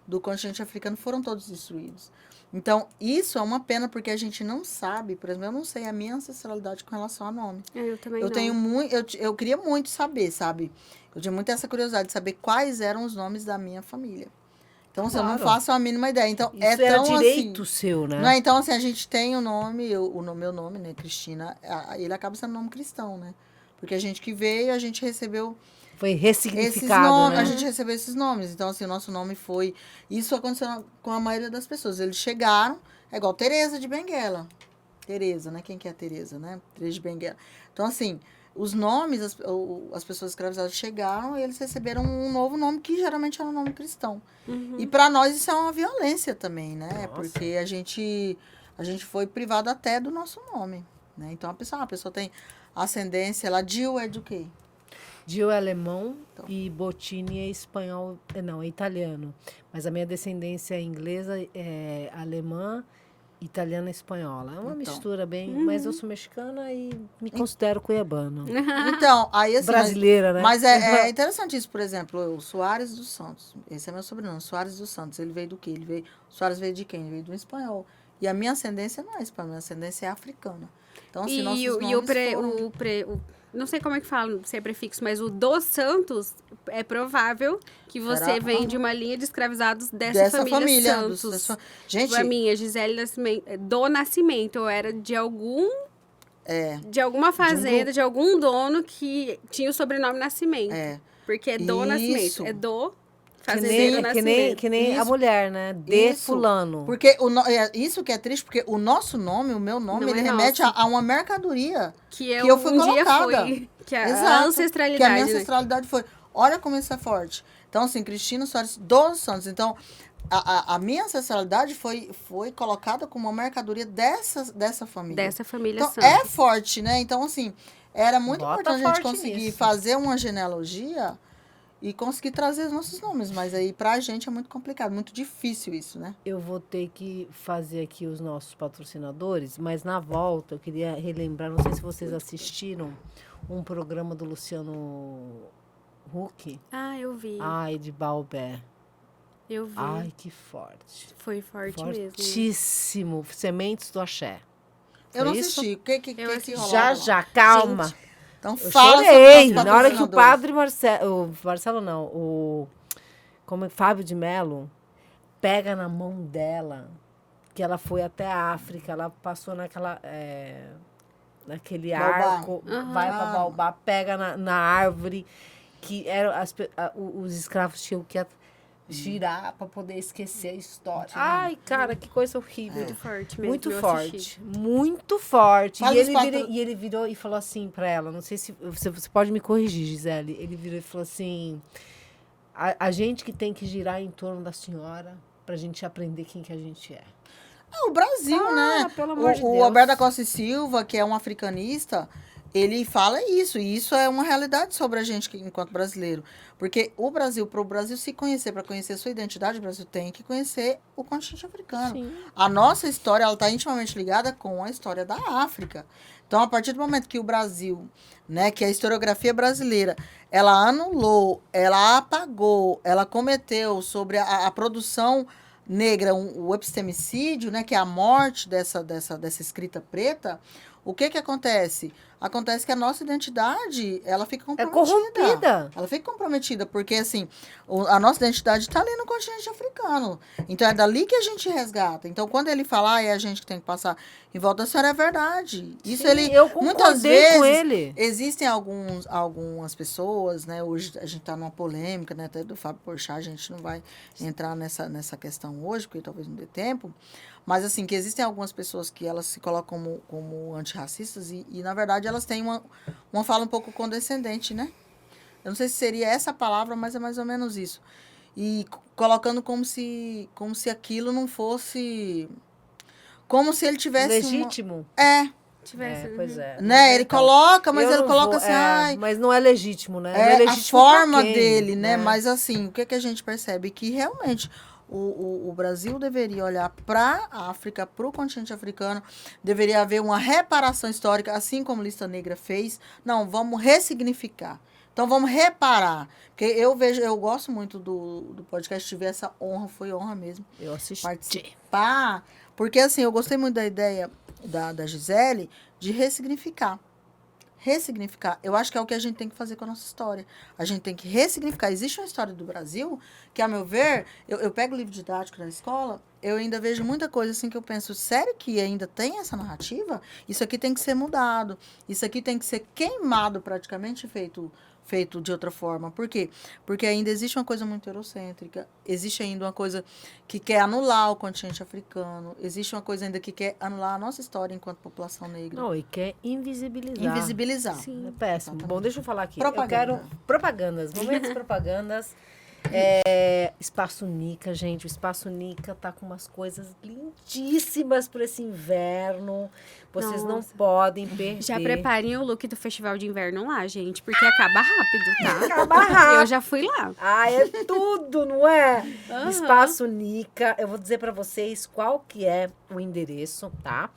do continente africano foram todos destruídos. Então, isso é uma pena porque a gente não sabe, por exemplo, eu não sei a minha ancestralidade com relação a nome. Eu também Eu não. tenho muito, eu queria muito saber, sabe? Eu tinha muito essa curiosidade de saber quais eram os nomes da minha família. Então, assim, eu não Claro. faço a mínima ideia. Então, Isso é era tão direito assim, seu, né? não é? Então, assim, a gente tem o nome, meu nome, né, Cristina, ele acaba sendo nome cristão, né? Porque a gente que veio, a gente recebeu Foi esses ressignificado, nomes, né? a gente recebeu esses nomes. Então, assim, o nosso nome foi... Isso aconteceu com a maioria das pessoas. Eles chegaram, é igual Teresa de Benguela. Teresa, né? Quem que é a Teresa, né? Teresa de Benguela. Então, assim, os nomes, as pessoas escravizadas chegaram e eles receberam um novo nome, que geralmente era um nome cristão. E para nós isso é uma violência também, né? Nossa. Porque a gente foi privado até do nosso nome, né? Então, a pessoa tem ascendência, ela Gil é de o quê? Gil é alemão Então. e Bottini é espanhol, não, é italiano. Mas a minha descendência é inglesa, é alemã, italiana e espanhola. É uma Então. mistura bem... Mas eu sou mexicana e me considero cuiabana. Então, aí assim... Brasileira, né? Mas é interessante isso, por exemplo, o Soares dos Santos. Esse é meu sobrenome, Soares dos Santos. Ele veio do quê? Soares veio de quem? Ele veio do espanhol. E a minha ascendência não é espanhola, minha ascendência é africana. Então, assim, nossos nomes foram... Não sei como é que fala, se é prefixo, mas o dos Santos é provável que você Será? vem de uma linha de escravizados dessa família Santos. Gente, Tipo, a minha, Gisele Nascimento, do Nascimento, eu era de alguma fazenda, de algum dono que tinha o sobrenome Nascimento. Porque é do Nascimento, é do fazendeiro Nascimento. Que nem a mulher, né? De fulano. Porque isso que é triste, porque o nosso nome, o meu nome, ele remete a uma mercadoria que eu fui colocada. Que a Exato, ancestralidade, que a minha ancestralidade foi. Olha como isso é forte. Então, assim, Cristina Soares dos Santos. Então, a minha ancestralidade foi colocada como uma mercadoria dessa família. Dessa família então, Santos. é forte, né? Então, assim, era muito importante a gente conseguir nisso. fazer uma genealogia e conseguir trazer os nossos nomes. Mas aí, pra gente, é muito complicado, muito difícil isso, né? Eu vou ter que fazer aqui os nossos patrocinadores, mas na volta eu queria relembrar, não sei se vocês assistiram um programa do Luciano Huck. Ah, eu vi. Ai, de Baobé. Eu vi. Ai, que forte. Foi forte mesmo. Fortíssimo. Sementes do Axé. Eu não isso? assisti. O que Já, já, calma. Gente, então, Eu fala chorei. sobre os Na hora que o patrocinadores. padre Marcelo não, como é, Fábio de Mello pega na mão dela, que ela foi até a África, ela passou naquele Baobá. arco, vai para Baobá, pega na árvore, que eram os escravos tinham que girar para poder esquecer a história. Ai, cara, que coisa horrível. Muito forte mesmo. Muito eu forte, assisti. muito forte. Fala E dos ele virou e falou assim pra ela, não sei se você pode me corrigir, Gisele. Ele virou e falou assim, a gente que tem que girar em torno da senhora pra gente aprender quem que a gente é. O Brasil, né? Pelo amor de Deus. O Alberto da Costa e Silva, que é um africanista, ele fala isso. E isso é uma realidade sobre a gente enquanto brasileiro. Porque o Brasil, para o Brasil se conhecer, para conhecer a sua identidade, o Brasil tem que conhecer o continente africano. Sim. A nossa história, ela está intimamente ligada com a história da África. Então, a partir do momento que o Brasil, né, que a historiografia brasileira, ela anulou, ela apagou, ela cometeu sobre a produção negra, o epistemicídio, né, que é a morte dessa escrita preta, o que acontece? Acontece que a nossa identidade, ela fica comprometida. É corrompida. Ela fica comprometida, porque, assim, a nossa identidade está ali no continente africano. Então, é dali que a gente resgata. Então, quando ele fala, é a gente que tem que passar em volta da senhora, é verdade. Isso eu muitas concordei vezes, com ele. existem algumas pessoas, né, hoje a gente está numa polêmica, né, até do Fábio Porchat, a gente não vai entrar nessa questão hoje, porque talvez não dê tempo, mas, assim, que existem algumas pessoas que elas se colocam como antirracistas e, na verdade, elas têm uma fala um pouco condescendente, né? Eu não sei se seria essa palavra, mas é mais ou menos isso. E colocando como se aquilo não fosse... Como se ele tivesse legítimo. tivesse... Pois é. Né? Ele coloca, mas eu ele não coloca vou- assim, ai... Mas não é legítimo, né? Não É é a legítimo pra forma quem, dele, né? Mas assim, o que, que a gente percebe? Que realmente o Brasil deveria olhar para a África, para o continente africano, deveria haver uma reparação histórica, assim como Lista Negra fez. Não, vamos ressignificar. Então vamos reparar. Porque eu gosto muito do podcast, tive essa honra, foi honra mesmo. Eu assisti. Participar. Porque assim, eu gostei muito da ideia da Gisele de ressignificar. Ressignificar. Eu acho que é o que a gente tem que fazer com a nossa história. A gente tem que ressignificar. Existe uma história do Brasil que, a meu ver, eu pego o livro didático da escola, eu ainda vejo muita coisa assim que eu penso, sério que ainda tem essa narrativa? Isso aqui tem que ser mudado. Isso aqui tem que ser queimado praticamente, feito de outra forma. Por quê? Porque ainda existe uma coisa muito eurocêntrica, existe ainda uma coisa que quer anular o continente africano, existe uma coisa ainda que quer anular a nossa história enquanto população negra. Não, e quer invisibilizar. Invisibilizar. Sim. É péssimo. Exatamente. Bom, deixa eu falar aqui. Propaganda. Eu quero propagandas, momentos propagandas. Espaço Nica, gente. O Espaço Nica tá com umas coisas lindíssimas para esse inverno. Vocês não Nossa. podem perder. Já preparem o look do festival de inverno lá, gente, porque acaba rápido, tá? Acaba rápido. Eu já fui lá. Ah, é tudo, não é? Aham. Espaço Nica. Eu vou dizer para vocês qual que é o endereço, tá?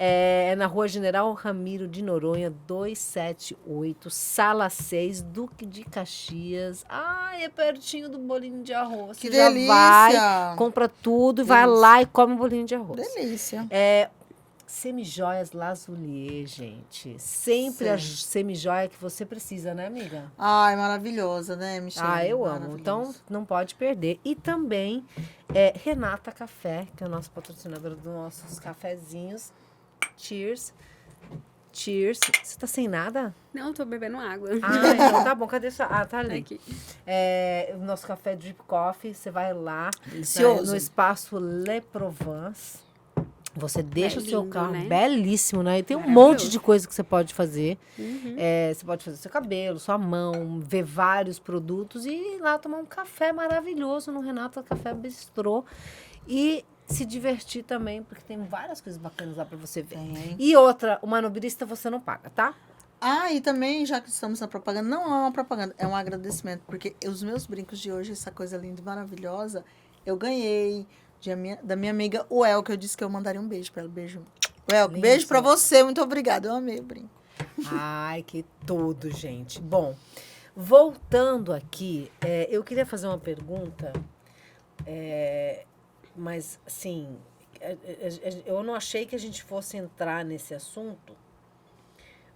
É na Rua General Ramiro de Noronha, 278, Sala 6, Duque de Caxias. Ai, é pertinho do bolinho de arroz. Que Você já delícia! vai, compra tudo e vai Delícia. lá e come o bolinho de arroz. Delícia. Semijoias Lazulier, gente. Sempre a Sim. semijoia que você precisa, né, amiga? Ai, maravilhosa, né, Michelle? Ah, eu amo. Maravilhosa. Então, não pode perder. E também, Renata Café, que é o nosso patrocinador dos nossos cafezinhos. Cheers. Cheers. Você tá sem nada? Não, tô bebendo água. Ah, então tá bom. Cadê sua... Ah, tá ali. Aqui. O nosso café Drip Coffee. Você vai lá Delicioso. no espaço Le Provence. Você deixa o seu lindo, carro né? belíssimo, né? E tem um Maravilhoso. monte de coisa que você pode fazer. Uhum. Você pode fazer seu cabelo, sua mão, ver vários produtos e ir lá tomar um café maravilhoso no Renata Café Bistrô. E se divertir também, porque tem várias coisas bacanas lá pra você ver. Tem. E outra, o manobrista você não paga, tá? Ah, e também, já que estamos na propaganda, não é uma propaganda, é um agradecimento, porque os meus brincos de hoje, essa coisa linda e maravilhosa, eu ganhei da minha amiga Uel, que eu disse que eu mandaria um beijo pra ela. Beijo. Uel, Lindo. beijo pra você, muito obrigada. Eu amei o brinco. Ai, que tudo, gente. Bom, voltando aqui, eu queria fazer uma pergunta, mas, assim, eu não achei que a gente fosse entrar nesse assunto,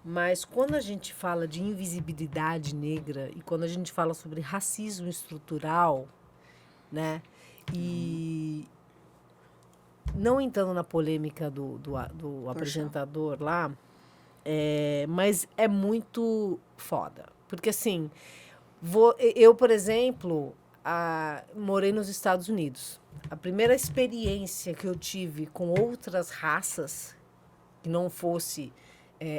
mas quando a gente fala de invisibilidade negra e quando a gente fala sobre racismo estrutural, né, e não entrando na polêmica do apresentador lá, mas é muito foda. Porque, assim, eu, por exemplo, morei nos Estados Unidos. A primeira experiência que eu tive com outras raças, que não fosse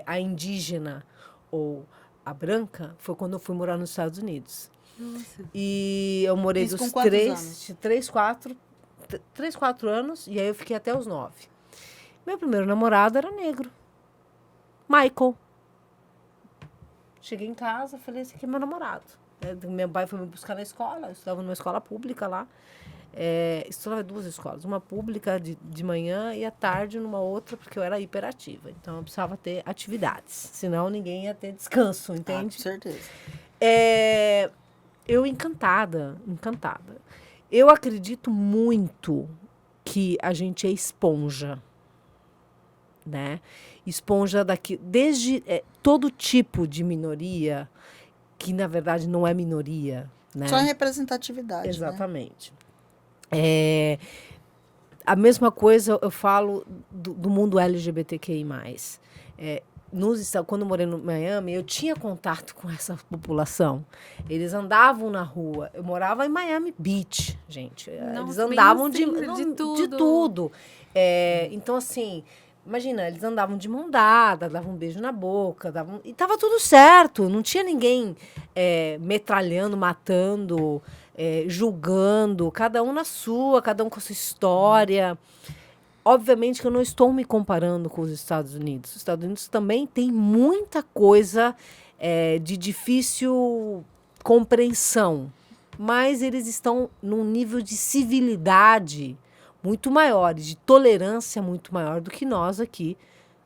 a indígena ou a branca, foi quando eu fui morar nos Estados Unidos. Nossa. E eu morei Isso dos com quantos anos? 3, 4 anos, e aí eu fiquei até os 9. Meu primeiro namorado era negro. Michael. Cheguei em casa, falei, esse aqui é meu namorado. Meu pai foi me buscar na escola, eu estudava numa escola pública lá. Estudava em 2 escolas, uma pública de manhã e à tarde numa outra, porque eu era hiperativa. Então eu precisava ter atividades, senão ninguém ia ter descanso, Ah, com entende? certeza. Eu encantada. Eu acredito muito que a gente é esponja, né? Esponja desde todo tipo de minoria, que na verdade não é minoria, né? Só em representatividade, Exatamente. A mesma coisa eu falo do mundo LGBTQI+. Quando eu morei no Miami, eu tinha contato com essa população. Eles andavam na rua. Eu morava em Miami Beach, gente. Eles Nossa, bem andavam no centro de tudo. de tudo. Então, assim, imagina, eles andavam de mão dada, davam um beijo na boca, e tava tudo certo. Não tinha ninguém metralhando, matando, julgando. Cada um na sua, cada um com a sua história. obviamente que eu não estou me comparando com os Estados Unidos. Os Estados Unidos também tem muita coisa de difícil compreensão, mas eles estão num nível de civilidade muito maior, de tolerância muito maior do que nós aqui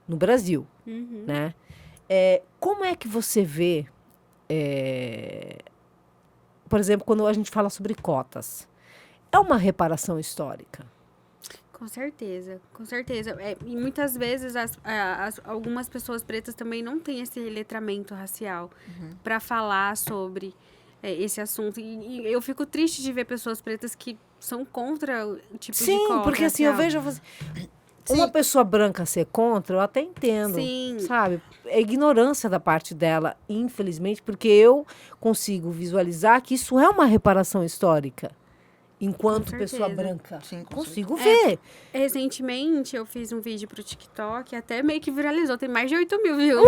no Brasil, né? Como é que você vê, por exemplo, quando a gente fala sobre cotas? É uma reparação histórica? Com certeza, com certeza. E muitas vezes algumas pessoas pretas também não têm esse letramento racial para falar sobre esse assunto. E eu fico triste de ver pessoas pretas que são contra o tipo de Sim, cota porque assim, eu racial. vejo uma pessoa branca ser contra, eu até entendo, Sim. sabe? É ignorância da parte dela, infelizmente, porque eu consigo visualizar que isso é uma reparação histórica. Enquanto Com pessoa certeza. branca. Sim, com Consigo ver. Recentemente, eu fiz um vídeo pro TikTok, até meio que viralizou, tem mais de 8 mil views.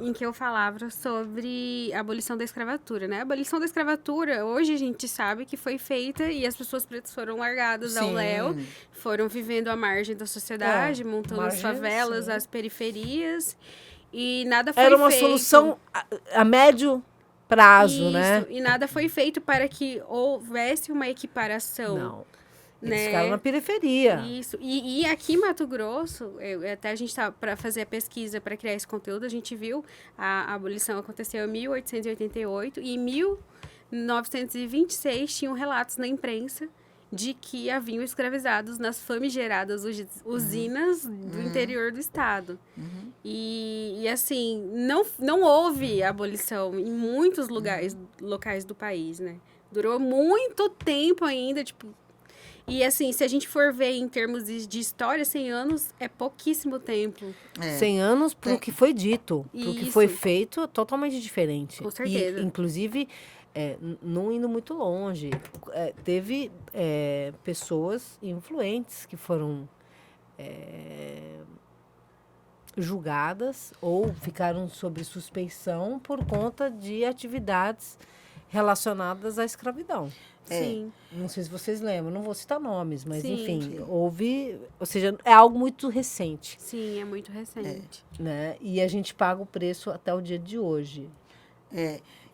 Em que eu falava sobre a abolição da escravatura, né? A abolição da escravatura, hoje a gente sabe que foi feita e as pessoas pretas foram largadas ao léu, foram vivendo à margem da sociedade, montando as favelas, as periferias, e nada foi feito. Era uma solução a médio prazo, né? E nada foi feito para que houvesse uma equiparação. Não. Eles ficaram na periferia. Isso. E aqui em Mato Grosso, até a gente tá para fazer a pesquisa para criar esse conteúdo, a gente viu a abolição aconteceu em 1888 e em 1926 tinham relatos na imprensa de que haviam escravizados nas famigeradas usinas do interior do estado. E assim, não houve abolição em muitos locais do país, né? Durou muito tempo ainda, tipo... E assim, se a gente for ver em termos de história, 100 anos é pouquíssimo tempo. 100 anos para o que foi dito, para o que foi feito, é totalmente diferente. Com certeza. E, inclusive, não indo muito longe, teve pessoas influentes que foram julgadas ou ficaram sob suspeição por conta de atividades relacionadas à escravidão. Sim. Não sei se vocês lembram, não vou citar nomes, mas Sim. enfim, houve, ou seja, é algo muito recente. Sim, é muito recente. Né? E a gente paga o preço até o dia de hoje.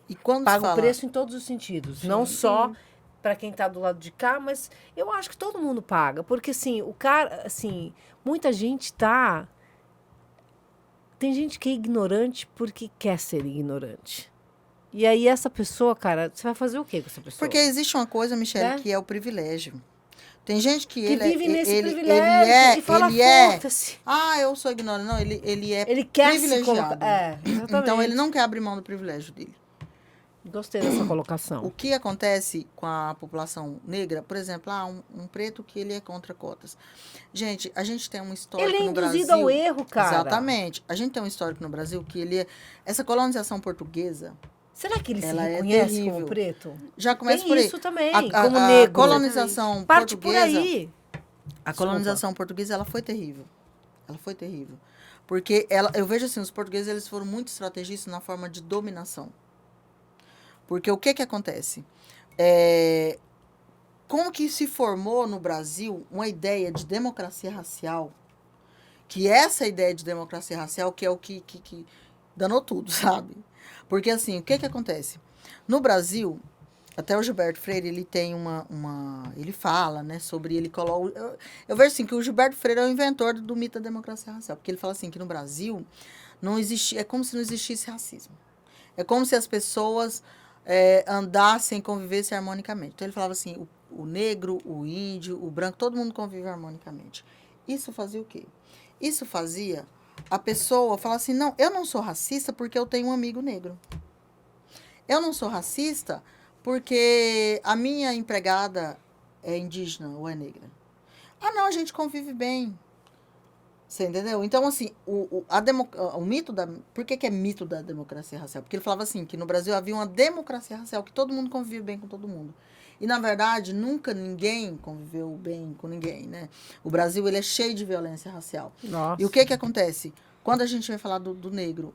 E quando Paga o preço em todos os sentidos, não só Sim. para quem está do lado de cá, mas eu acho que todo mundo paga, porque assim, o cara, assim, muita gente tem gente que é ignorante porque quer ser ignorante. E aí essa pessoa, cara, você vai fazer o quê com essa pessoa? Porque existe uma coisa, Michele, que é o privilégio. Tem gente que vive nesse privilégio e fala, foda-se. Eu sou ignorante. Não, ele é Ele quer privilegiado. Exatamente. Então, ele não quer abrir mão do privilégio dele. Gostei dessa colocação. O que acontece com a população negra, por exemplo, um preto que ele é contra cotas. Gente, a gente tem um histórico no Brasil... Ele é induzido ao erro, cara. Exatamente. A gente tem um histórico no Brasil que ele é... Essa colonização portuguesa... Será que ele se ela reconhece terrível. como preto? Já começa Tem por aí. isso também, A como negro. colonização Parte portuguesa... por aí. A colonização portuguesa, ela foi terrível. Ela foi terrível. Porque eu vejo assim, os portugueses, eles foram muito estrategistas na forma de dominação. Porque o que acontece? Como que se formou no Brasil uma ideia de democracia racial, que essa ideia de democracia racial que é o que danou tudo, sabe? Porque assim, o que acontece? No Brasil, até o Gilberto Freire, ele tem ele fala, né, sobre, ele coloca... Eu vejo assim, que o Gilberto Freire é o inventor do mito da democracia racial, porque ele fala assim, que no Brasil não existe, é como se não existisse racismo. É como se as pessoas andassem, convivessem harmonicamente. Então ele falava assim, o negro, o índio, o branco, todo mundo convive harmonicamente. Isso fazia o quê? Isso fazia a pessoa falar assim, não, eu não sou racista porque eu tenho um amigo negro. Eu não sou racista porque a minha empregada é indígena ou é negra. Ah, não, a gente convive bem. Você entendeu? Então, assim, o mito da... Por que é mito da democracia racial? Porque ele falava assim, que no Brasil havia uma democracia racial, que todo mundo convive bem com todo mundo. E, na verdade, nunca ninguém conviveu bem com ninguém, né? O Brasil, ele é cheio de violência racial. Nossa. E o que acontece? Quando a gente vai falar do negro,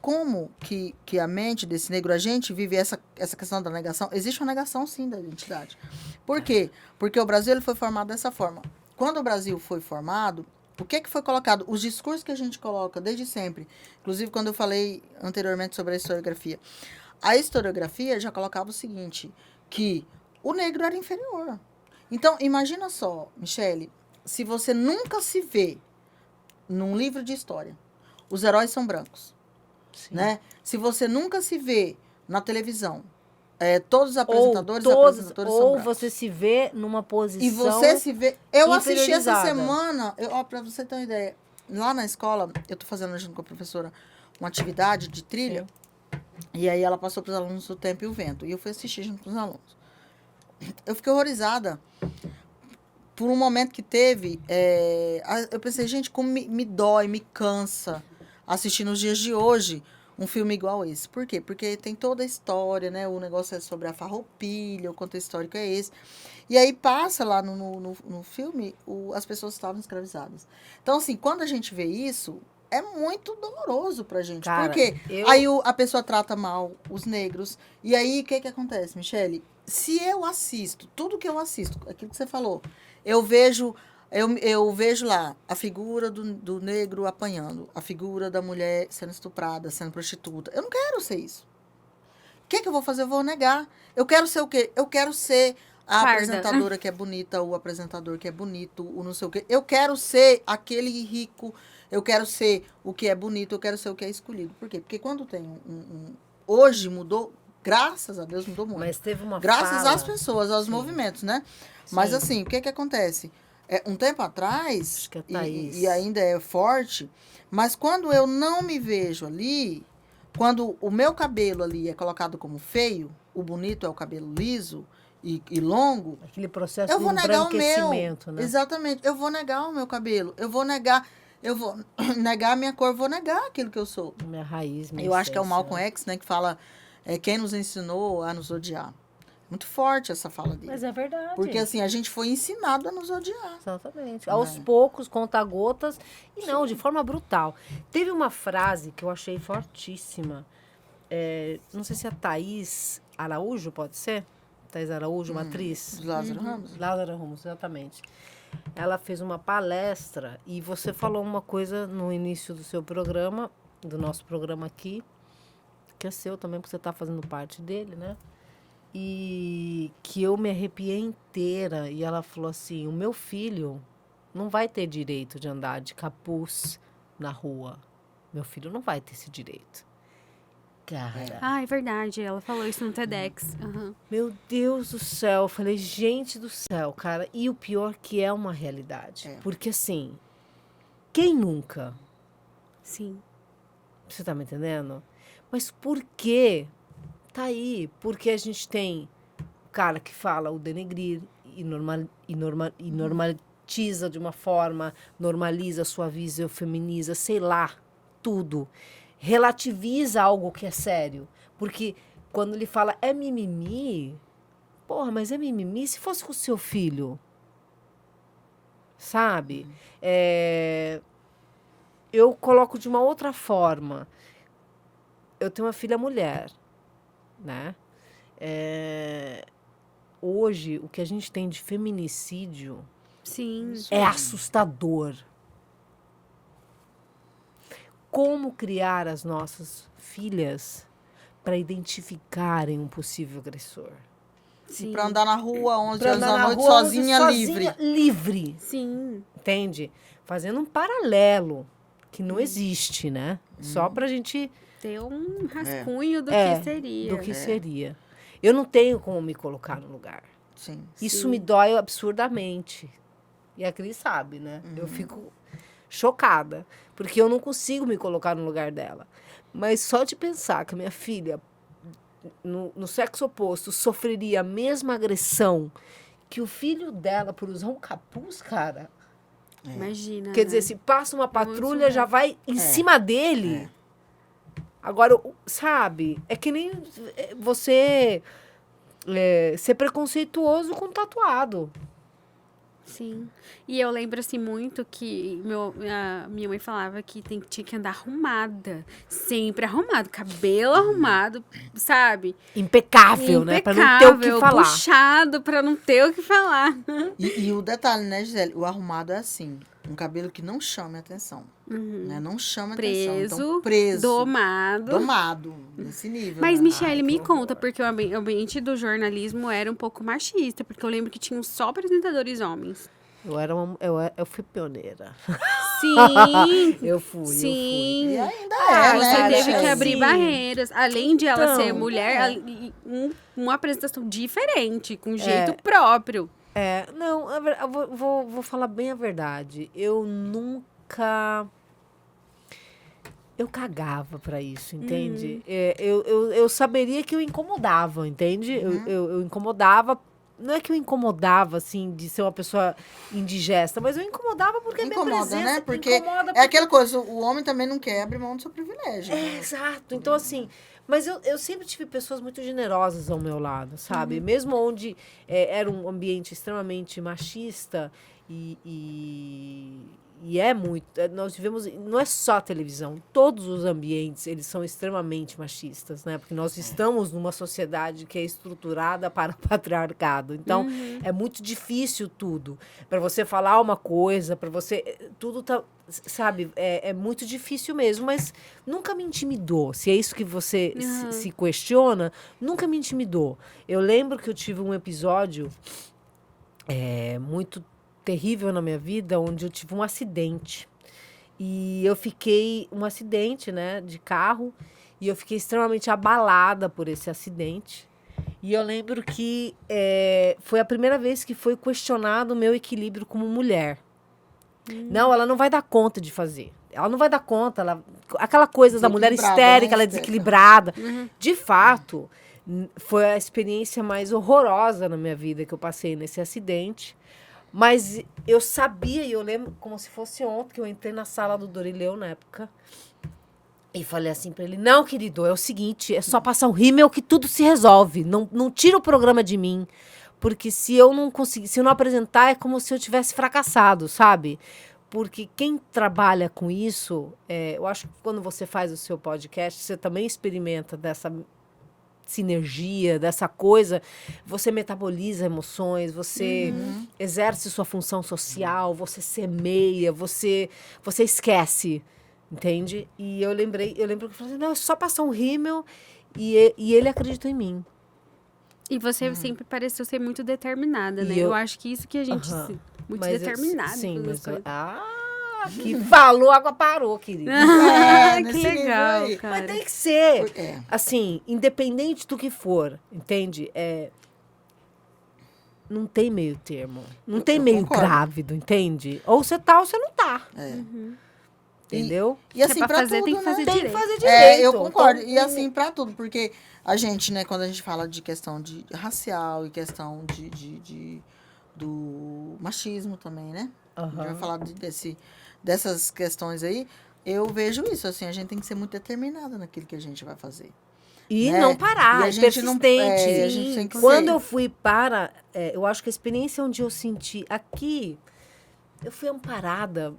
como que a mente desse negro, a gente vive essa questão da negação? Existe uma negação, sim, da identidade. Por quê? Porque o Brasil ele foi formado dessa forma. Quando o Brasil foi formado, o que foi colocado? Os discursos que a gente coloca desde sempre. Inclusive, quando eu falei anteriormente sobre a historiografia. A historiografia já colocava o seguinte, que o negro era inferior. Então, imagina só, Michele, se você nunca se vê num livro de história, os heróis são brancos. Né? Se você nunca se vê na televisão, todos os apresentadores são brancos. Ou você se vê numa posição e você se vê... Eu assisti essa inferiorizada. semana, para você ter uma ideia, lá na escola, eu estou fazendo junto com a professora uma atividade de trilha, e aí ela passou para os alunos o tempo e o vento, e eu fui assistir junto com os alunos. Eu fiquei horrorizada por um momento que teve, eu pensei, gente, como me dói, me cansa assistir nos dias de hoje um filme igual esse. Por quê? Porque tem toda a história, né? O negócio é sobre a farroupilha, o contexto histórico é esse. E aí passa lá no filme, as pessoas estavam escravizadas. Então, assim, quando a gente vê isso, é muito doloroso pra gente. Cara, por quê? Aí a pessoa trata mal os negros. E aí, o que acontece, Michele? Se eu assisto, tudo que eu assisto, aquilo que você falou, eu vejo lá a figura do negro apanhando, a figura da mulher sendo estuprada, sendo prostituta. Eu não quero ser isso. O que eu vou fazer? Eu vou negar. Eu quero ser o quê? Eu quero ser a apresentadora que é bonita, o apresentador que é bonito, o não sei o quê. Eu quero ser aquele rico, eu quero ser o que é bonito, eu quero ser o que é escolhido. Por quê? Porque quando tem hoje mudou, graças a Deus mudou muito. Mas teve uma graças fala... às pessoas, aos movimentos, né? Sim. Mas assim, o que acontece? Um tempo atrás, Acho que é Thaís. e ainda é forte, mas quando eu não me vejo ali, quando o meu cabelo ali é colocado como feio, o bonito é o cabelo liso e longo, aquele processo eu vou de negar o meu. né? Exatamente, eu vou negar o meu cabelo, eu vou negar a minha cor, vou negar aquilo que eu sou. Minha raiz, minha Eu acho que é o essência. Malcolm X, né, que fala quem nos ensinou a nos odiar. Muito forte essa fala dele. Mas é verdade. Porque assim, a gente foi ensinado a nos odiar. Exatamente. Aos poucos, conta-gotas, e não, de forma brutal. Teve uma frase que eu achei fortíssima. Não sei se é a Thaís Araújo, pode ser? Thaís Araújo, uma atriz. Lázaro Ramos. Lázaro Ramos, exatamente. Ela fez uma palestra e você falou uma coisa no início do seu programa, do nosso programa aqui, que é seu também, porque você está fazendo parte dele, né? E que eu me arrepiei inteira. E ela falou assim, o meu filho não vai ter direito de andar de capuz na rua. Meu filho não vai ter esse direito. Cara. Ah, é verdade. Ela falou isso no TEDx. Uhum. Meu Deus do céu. Eu falei, gente do céu, cara. E o pior que é uma realidade. Porque assim, quem nunca? Sim. Você tá me entendendo? Mas por quê? Tá aí, porque a gente tem o cara que fala o denegrir e normatiza de uma forma, normaliza, suaviza, feminiza, sei lá, tudo. Relativiza algo que é sério. Porque quando ele fala é mimimi, porra, mas é mimimi se fosse com o seu filho. Sabe? Eu coloco de uma outra forma. Eu tenho uma filha mulher. Né? Hoje, o que a gente tem de feminicídio Sim. é assustador. Como criar as nossas filhas para identificarem um possível agressor? Para andar na rua 11 Pra horas andar da na noite rua, sozinha, livre. Livre. Sim. Entende? Fazendo um paralelo que não existe, né? Só pra gente... Ter um rascunho do que seria. Do que seria. Eu não tenho como me colocar no lugar. Sim. Isso me dói absurdamente. E a Cris sabe, né? Eu fico chocada. Porque eu não consigo me colocar no lugar dela. Mas só de pensar que a minha filha, no sexo oposto, sofreria a mesma agressão que o filho dela por usar um capuz, cara. Imagina. Quer né? dizer, se passa uma patrulha, já vai em cima dele. Agora, sabe, é que nem você ser preconceituoso com tatuado. Sim. E eu lembro, assim, muito que minha mãe falava que tinha que andar arrumada. Sempre arrumado. Cabelo arrumado, sabe? Impecável, né? Pra não ter o que falar. Puxado, pra não ter o que falar. E o detalhe, né, Gisele? O arrumado é assim. Um cabelo que não chame atenção. Né? Não chama atenção. Então, preso. Domado. Nesse nível. Mas, né? Michele, me conta, porque o ambiente do jornalismo era um pouco machista. Porque eu lembro que tinham só apresentadores homens. Eu fui pioneira. Sim. Eu fui. E ainda Você né? teve que abrir Sim. barreiras. Além de ela Então, ser mulher, uma apresentação diferente, com jeito próprio. Não, eu vou falar bem a verdade. Eu nunca... Eu cagava pra isso, entende? Eu saberia que eu incomodava, entende? Eu incomodava. Não é que eu incomodava, assim, de ser uma pessoa indigesta, mas eu incomodava porque a minha presença... né? Porque é aquela coisa, o homem também não quer abrir mão do seu privilégio. Né? Exato. Então, assim... Mas eu sempre tive pessoas muito generosas ao meu lado, sabe? Mesmo onde era um ambiente extremamente machista e é muito... Nós vivemos... Não é só a televisão. Todos os ambientes, eles são extremamente machistas, né? Porque nós estamos numa sociedade que é estruturada para o patriarcado. Então, é muito difícil tudo. Para você falar uma coisa, para você... Tudo tá... Sabe, é muito difícil mesmo, mas nunca me intimidou. Se é isso que você se questiona, nunca me intimidou. Eu lembro que eu tive um episódio muito terrível na minha vida, onde eu tive um acidente. E eu fiquei... Um acidente, né, de carro, e eu fiquei extremamente abalada por esse acidente. E eu lembro que foi a primeira vez que foi questionado o meu equilíbrio como mulher. Não, ela não vai dar conta de fazer. Ela não vai dar conta. Aquela coisa da mulher histérica, ela é desequilibrada. De fato, foi a experiência mais horrorosa na minha vida que eu passei nesse acidente. Mas eu sabia, e eu lembro como se fosse ontem, que eu entrei na sala do Dorileu na época. E falei assim pra ele, não, querido, é o seguinte, é só passar um rímel que tudo se resolve. Não tira o programa de mim. Porque se eu não conseguir, se eu não apresentar, é como se eu tivesse fracassado, sabe? Porque quem trabalha com isso, eu acho que quando você faz o seu podcast, você também experimenta dessa sinergia, dessa coisa, você metaboliza emoções, você exerce sua função social, você semeia, você esquece, entende? E eu lembro que eu falei, não, é só passar um rímel e ele acreditou em mim. E você sempre pareceu ser muito determinada, né? Eu acho que isso que a gente... Muito mas determinada. Sim, mas... que falou, água parou, querida. Que legal, cara. Mas tem que ser, assim, independente do que for, entende? Não tem meio termo. Não tem meio grávido, entende? Ou você tá ou você não tá. Entendeu? E assim, pra fazer, tudo, tem que fazer Tem direito. que fazer direito. Eu concordo. Então, e assim, pra tudo, porque a gente, né, quando a gente fala de questão de racial e questão do machismo também, né? A gente vai falar dessas questões aí. Eu vejo isso, assim, a gente tem que ser muito determinada naquilo que a gente vai fazer. E né? não parar, e a gente persistente. a gente tem que Quando eu fui para... eu acho que a experiência onde eu senti aqui... Eu fui amparada.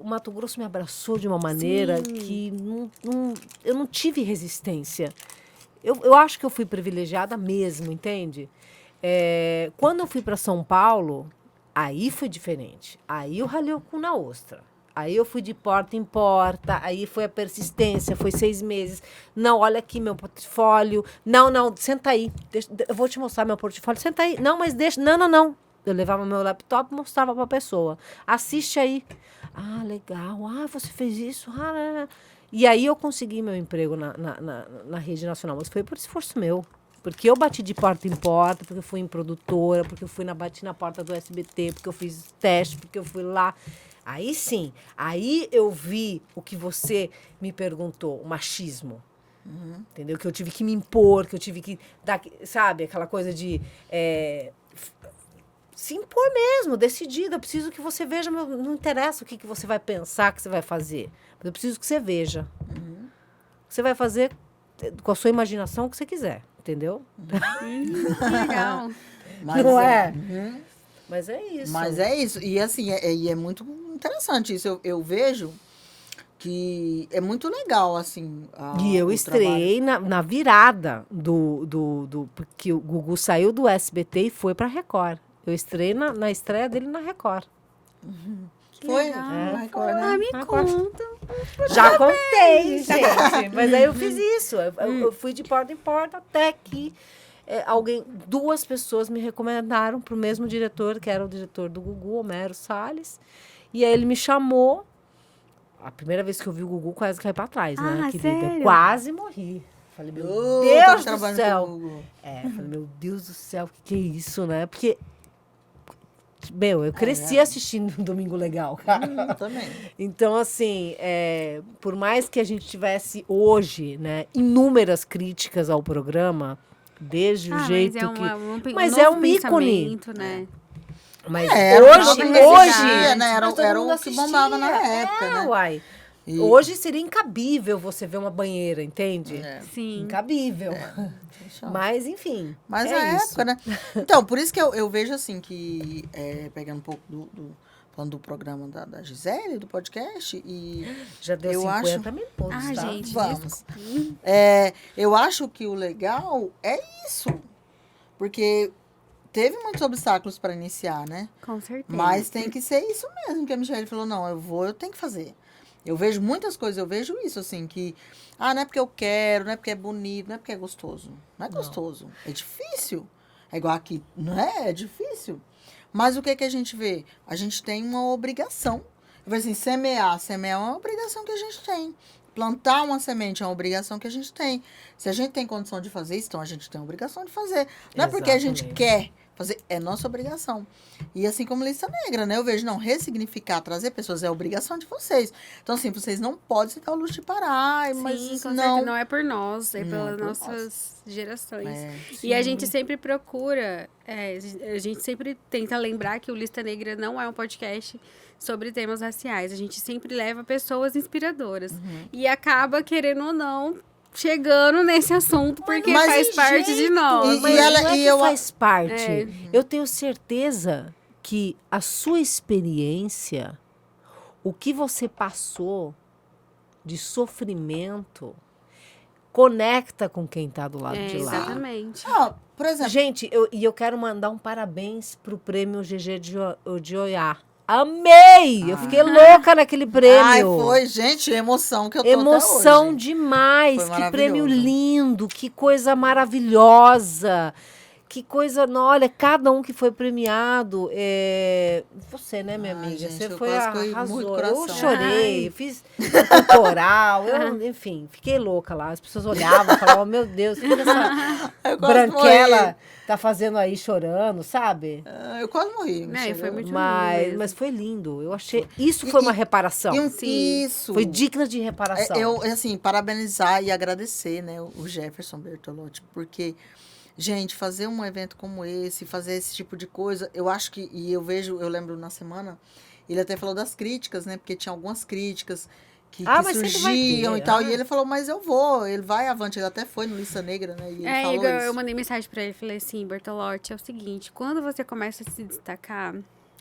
O Mato Grosso me abraçou de uma maneira que eu não tive resistência. Eu acho que eu fui privilegiada mesmo, entende? Quando eu fui para São Paulo, aí foi diferente. Aí eu ralei o cu na ostra. Aí eu fui de porta em porta, aí foi a persistência, foi 6 meses. Não, olha aqui meu portfólio. Não, senta aí. Eu vou te mostrar meu portfólio. Senta aí. Não, mas deixa... Não. Eu levava meu laptop e mostrava para a pessoa. Assiste aí. Ah, legal. Ah, você fez isso. E aí eu consegui meu emprego na rede nacional. Mas foi por esforço meu. Porque eu bati de porta em porta, porque eu fui em produtora, porque eu bati na porta do SBT, porque eu fiz teste, porque eu fui lá. Aí sim. Aí eu vi o que você me perguntou, o machismo. Entendeu? Que eu tive que me impor, que eu tive que dar, sabe, aquela coisa de... se impor mesmo, decidida. Eu preciso que você veja, não interessa o que você vai pensar que você vai fazer. Mas eu preciso que você veja. Você vai fazer com a sua imaginação o que você quiser, entendeu? Que legal. Mas, não é? Mas é isso. Mas é isso. E assim, é muito interessante isso. Eu vejo que é muito legal, assim. E eu o estreiei na virada porque o Gugu saiu do SBT e foi pra Record. Eu estreiei na estreia dele na Record. Que Foi? legal. Na Record, né? Ah, me conta. Já contei, gente. Mas aí eu fiz isso. Eu fui de porta em porta até que duas pessoas me recomendaram pro mesmo diretor, que era o diretor do Gugu, Homero Salles. E aí ele me chamou. A primeira vez que eu vi o Gugu, quase caí pra trás, né, Ah, querida? sério? Eu quase morri. Falei, meu Ô, Deus tá do trabalhando céu. com o Gugu. Falei, meu Deus do céu, o que é isso, né? Porque, eu cresci assistindo um Domingo Legal, cara. Também. Então, assim, por mais que a gente tivesse hoje, né, inúmeras críticas ao programa, desde o jeito que... Mas novo é um ícone. pensamento, né? Mas Era uma hoje, nova energia, né? mas todo Era mundo o que bombava na época, né? Uai. E- Hoje seria incabível você ver uma banheira, entende? Sim. Incabível. Mas, enfim. Mas é na isso. época, né? Então, por isso que eu vejo assim que, pegando um pouco falando do programa da Gisele, do podcast, e Já deu eu 50 minutos, Ah, tá? gente, vamos. Eu acho que o legal é isso. Porque teve muitos obstáculos para iniciar, né? Com certeza. Mas tem que ser isso mesmo, que a Michelle falou, não, eu tenho que fazer. Eu vejo muitas coisas, eu vejo isso, assim, que... não é porque eu quero, não é porque é bonito, não é porque é gostoso. Não é gostoso, é difícil. É igual aqui, não é? É difícil. Mas o que a gente vê? A gente tem uma obrigação. Eu vejo assim, semear é uma obrigação que a gente tem. Plantar uma semente é uma obrigação que a gente tem. Se a gente tem condição de fazer isso, então a gente tem a obrigação de fazer. Não é porque a gente quer fazer, é nossa obrigação. E assim como Lista Negra, né? Eu vejo, não, ressignificar, trazer pessoas é obrigação de vocês. Então, assim, vocês não podem se dar o luxo de parar, Sim, mas com certeza. não... Não é por nós, é Não pelas é por nossas gerações. Sim. E a gente sempre procura, a gente sempre tenta lembrar que o Lista Negra não é um podcast sobre temas raciais. A gente sempre leva pessoas inspiradoras. E acaba, querendo ou não, chegando nesse assunto, porque mas faz em parte de jeito, nós. Mas ela- não é e que eu- faz parte. Eu tenho certeza que a sua experiência, o que você passou de sofrimento, conecta com quem está do lado de lá. Exatamente. Por exemplo, Gente, eu quero mandar um parabéns pro prêmio GG de Oiá. Amei! Eu fiquei louca naquele prêmio. ai, foi, gente, emoção que eu tô Emoção até hoje. demais. Foi Que prêmio maravilhoso. lindo, que coisa maravilhosa. Que coisa, olha, cada um que foi premiado. Você, né, minha Ai, amiga? gente, Você eu foi quase corri arrasou. muito Eu coração. chorei, Ai. fiz coral, enfim, fiquei louca lá. As pessoas olhavam e falavam, meu Deus, o que essa Eu quase branquela morri. tá fazendo aí chorando, sabe? Eu quase morri. Né, foi muito lindo Mas mesmo. foi lindo. Eu achei. Isso foi uma reparação. Sim. Isso. Foi digna de reparação. Eu, assim, parabenizar e agradecer, né, o Jefferson Bertolotti, porque, gente, fazer um evento como esse, fazer esse tipo de coisa, eu acho que, e eu lembro na semana, ele até falou das críticas, né, porque tinha algumas críticas que mas sempre vai surgiam ter, e tal, ah. e ele falou, mas eu vou, ele vai avante, ele até foi no Lista Negra, né, e ele falou Igor, isso. eu mandei mensagem pra ele, falei assim, Bertolotti, é o seguinte, quando você começa a se destacar,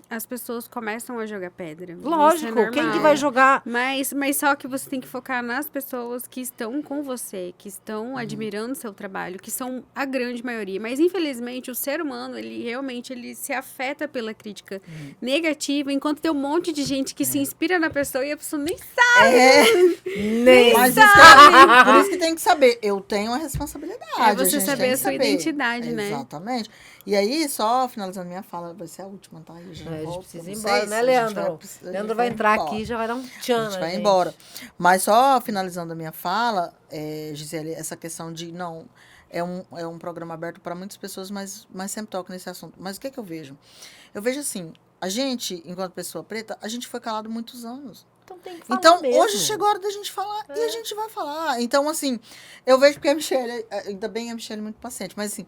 as pessoas começam a jogar pedra. Isso é Lógico, quem que normal. vai jogar? Mas só que você tem que focar nas pessoas que estão com você, que estão admirando o seu trabalho, que são a grande maioria. Mas, infelizmente, o ser humano, ele se afeta pela crítica negativa, enquanto tem um monte de gente que se inspira na pessoa e a pessoa nem sabe. Nem Mas por isso que tem que saber, eu tenho uma responsabilidade. É você gente saber tem que a sua saber. identidade, né? Exatamente. E aí, só finalizando minha fala, vai ser a última, tá? Eu já A gente volto precisa pra ir vocês, embora, né, a gente Leandro? a Leandro gente vai entrar embora. aqui e já vai dar um tchan, A gente né, vai gente? embora. Mas só finalizando a minha fala, Gisele, essa questão de, não, é um programa aberto para muitas pessoas, mas sempre toco nesse assunto. Mas o que eu vejo? Eu vejo assim, a gente, enquanto pessoa preta, a gente foi calado muitos anos. Então tem que falar Então, mesmo. hoje chegou a hora da gente falar e a gente vai falar. Então, assim, eu vejo porque a Michelle, ainda bem a Michelle é muito paciente, mas assim,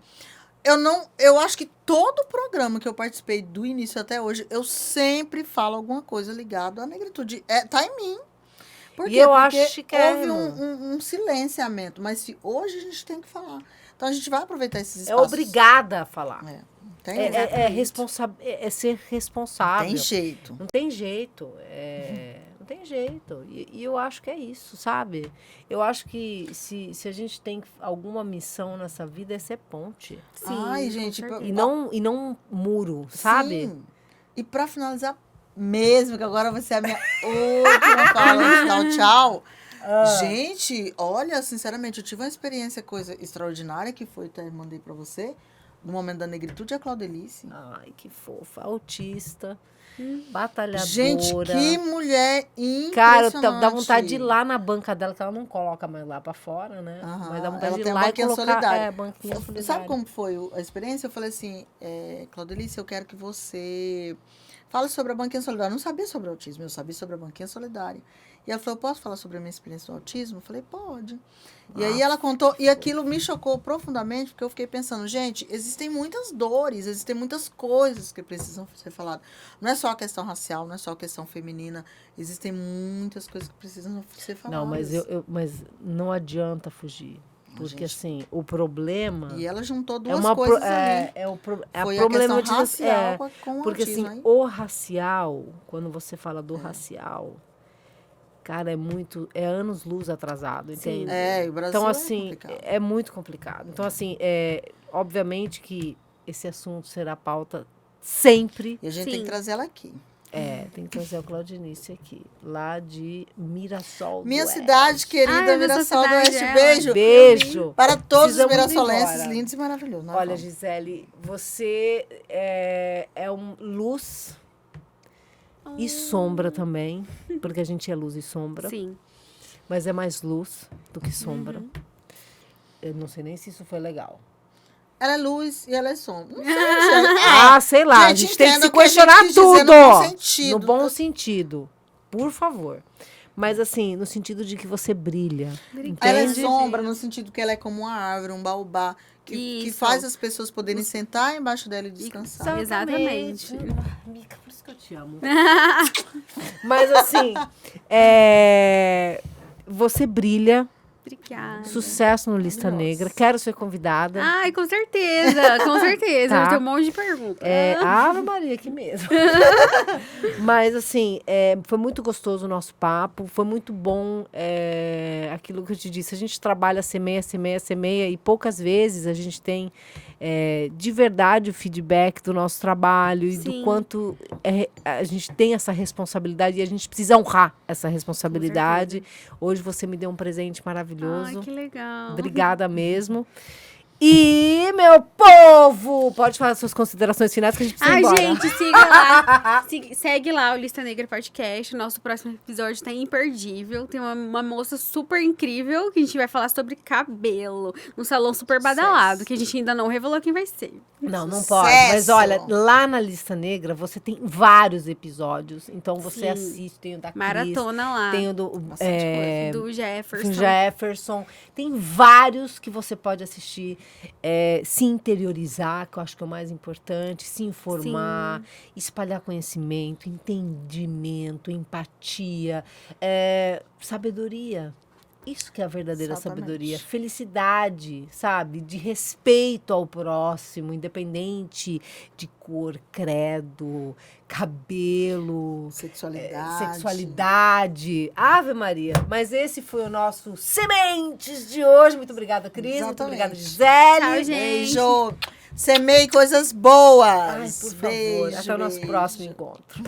eu acho que todo programa que eu participei do início até hoje, eu sempre falo alguma coisa ligada à negritude. Tá em mim. Por E quê? eu Porque acho que é, houve um silenciamento, mas se hoje a gente tem que falar. Então, a gente vai aproveitar esses É espaços. obrigada a falar. tem. É ser responsável. Tem jeito. Não tem jeito. Não tem jeito. E eu acho que é isso, sabe? Eu acho que se a gente tem alguma missão nessa vida, é ser ponte. Sim, Ai, gente. E não muro, sabe? Sim. E pra finalizar mesmo, que agora vai ser a minha última fala antes de dar um tchau. Gente, olha, sinceramente, eu tive uma experiência, coisa extraordinária, que foi, até mandei pra você, no momento da negritude, a Claudelice. Ai, que fofa. Autista, batalhadora. Gente, que mulher Cara, impressionante. dá vontade de ir lá na banca dela, que ela não coloca mais lá pra fora, né? Aham, Mas dá vontade ela de tem ir a lá e banquinha colocar... solidária. Banquinha solidária. Sabe como foi a experiência? Eu falei assim, Claudelice, eu quero que você fale sobre a banquinha solidária. Eu não sabia sobre o autismo, eu sabia sobre a banquinha solidária. E ela falou, posso falar sobre a minha experiência no autismo? Eu falei, pode. E aí ela contou, e aquilo me chocou profundamente, porque eu fiquei pensando, gente, existem muitas dores, existem muitas coisas que precisam ser faladas. Não é só a questão racial, não é só a questão feminina, existem muitas coisas que precisam ser faladas. Não, mas não adianta fugir. Porque, assim, o problema... E ela juntou duas coisas ali. Foi a questão racial com o porque, autismo, assim, hein? o racial, quando você fala do racial, cara, é anos-luz atrasado, entende? O Brasil então, assim, complicado. é muito complicado. Então, assim, obviamente que esse assunto será pauta sempre. E a gente tem que trazer ela aqui. Tem que trazer a Claudinice aqui, lá de Mirassol Minha do cidade Oeste. querida, Mirassol do Oeste. cidade, Beijo. Para todos os Precisamos ir mirassolenses embora. lindos e maravilhosos. Nós Olha, vamos. Gisele, você é luz e sombra também, porque a gente é luz e sombra, Sim. mas é mais luz do que sombra. Eu não sei nem se isso foi legal. Ela é luz e ela é sombra. Não sei, gente. Sei lá, a gente tem que entenda se o que a gente questionar quis dizer tudo. no bom sentido. No bom sentido, por favor. Mas assim, no sentido de que você brilha. Ela é Entende? sombra no sentido que ela é como uma árvore, um baobá, que Isso. faz as pessoas poderem sentar embaixo dela e descansar. Exatamente. Mica, por isso que eu te amo. Mas assim, você brilha. Obrigada. Sucesso no Lista Negra. Quero ser convidada. Ai, com certeza, com certeza. Tá. Eu tenho um monte de perguntas. Ave Maria, que mesmo. Mas, assim, foi muito gostoso o nosso papo. Foi muito bom aquilo que eu te disse. A gente trabalha semeia, e poucas vezes a gente tem de verdade o feedback do nosso trabalho e do Sim. quanto a gente tem essa responsabilidade e a gente precisa honrar essa responsabilidade. Hoje você me deu um presente maravilhoso. Ai, que legal. Obrigada mesmo. E, meu povo, pode falar suas considerações finais que a gente precisa ir embora. Gente, siga lá. Segue lá o Lista Negra Podcast. O nosso próximo episódio tá imperdível. Tem uma moça super incrível que a gente vai falar sobre cabelo. Um salão super badalado, que a gente ainda não revelou quem vai ser. Não Sucesso. pode. Mas olha, lá na Lista Negra você tem vários episódios. Então você Sim. assiste, tem o da Cris, Maratona lá. tem o Do Jefferson. Jefferson. Tem vários que você pode assistir, se interiorizar, que eu acho que é o mais importante, se informar, espalhar conhecimento, entendimento, empatia, sabedoria. Isso que é a verdadeira Exatamente. sabedoria. Felicidade, sabe? De respeito ao próximo, independente de cor, credo, cabelo, sexualidade. Ave Maria. Mas esse foi o nosso Sementes de hoje. Muito obrigada, Cris. Exatamente. Muito obrigada, Gisele. Tchau, gente. Beijo. Semeie coisas boas. Ai, por favor. Beijo, Até o nosso beijo. próximo encontro.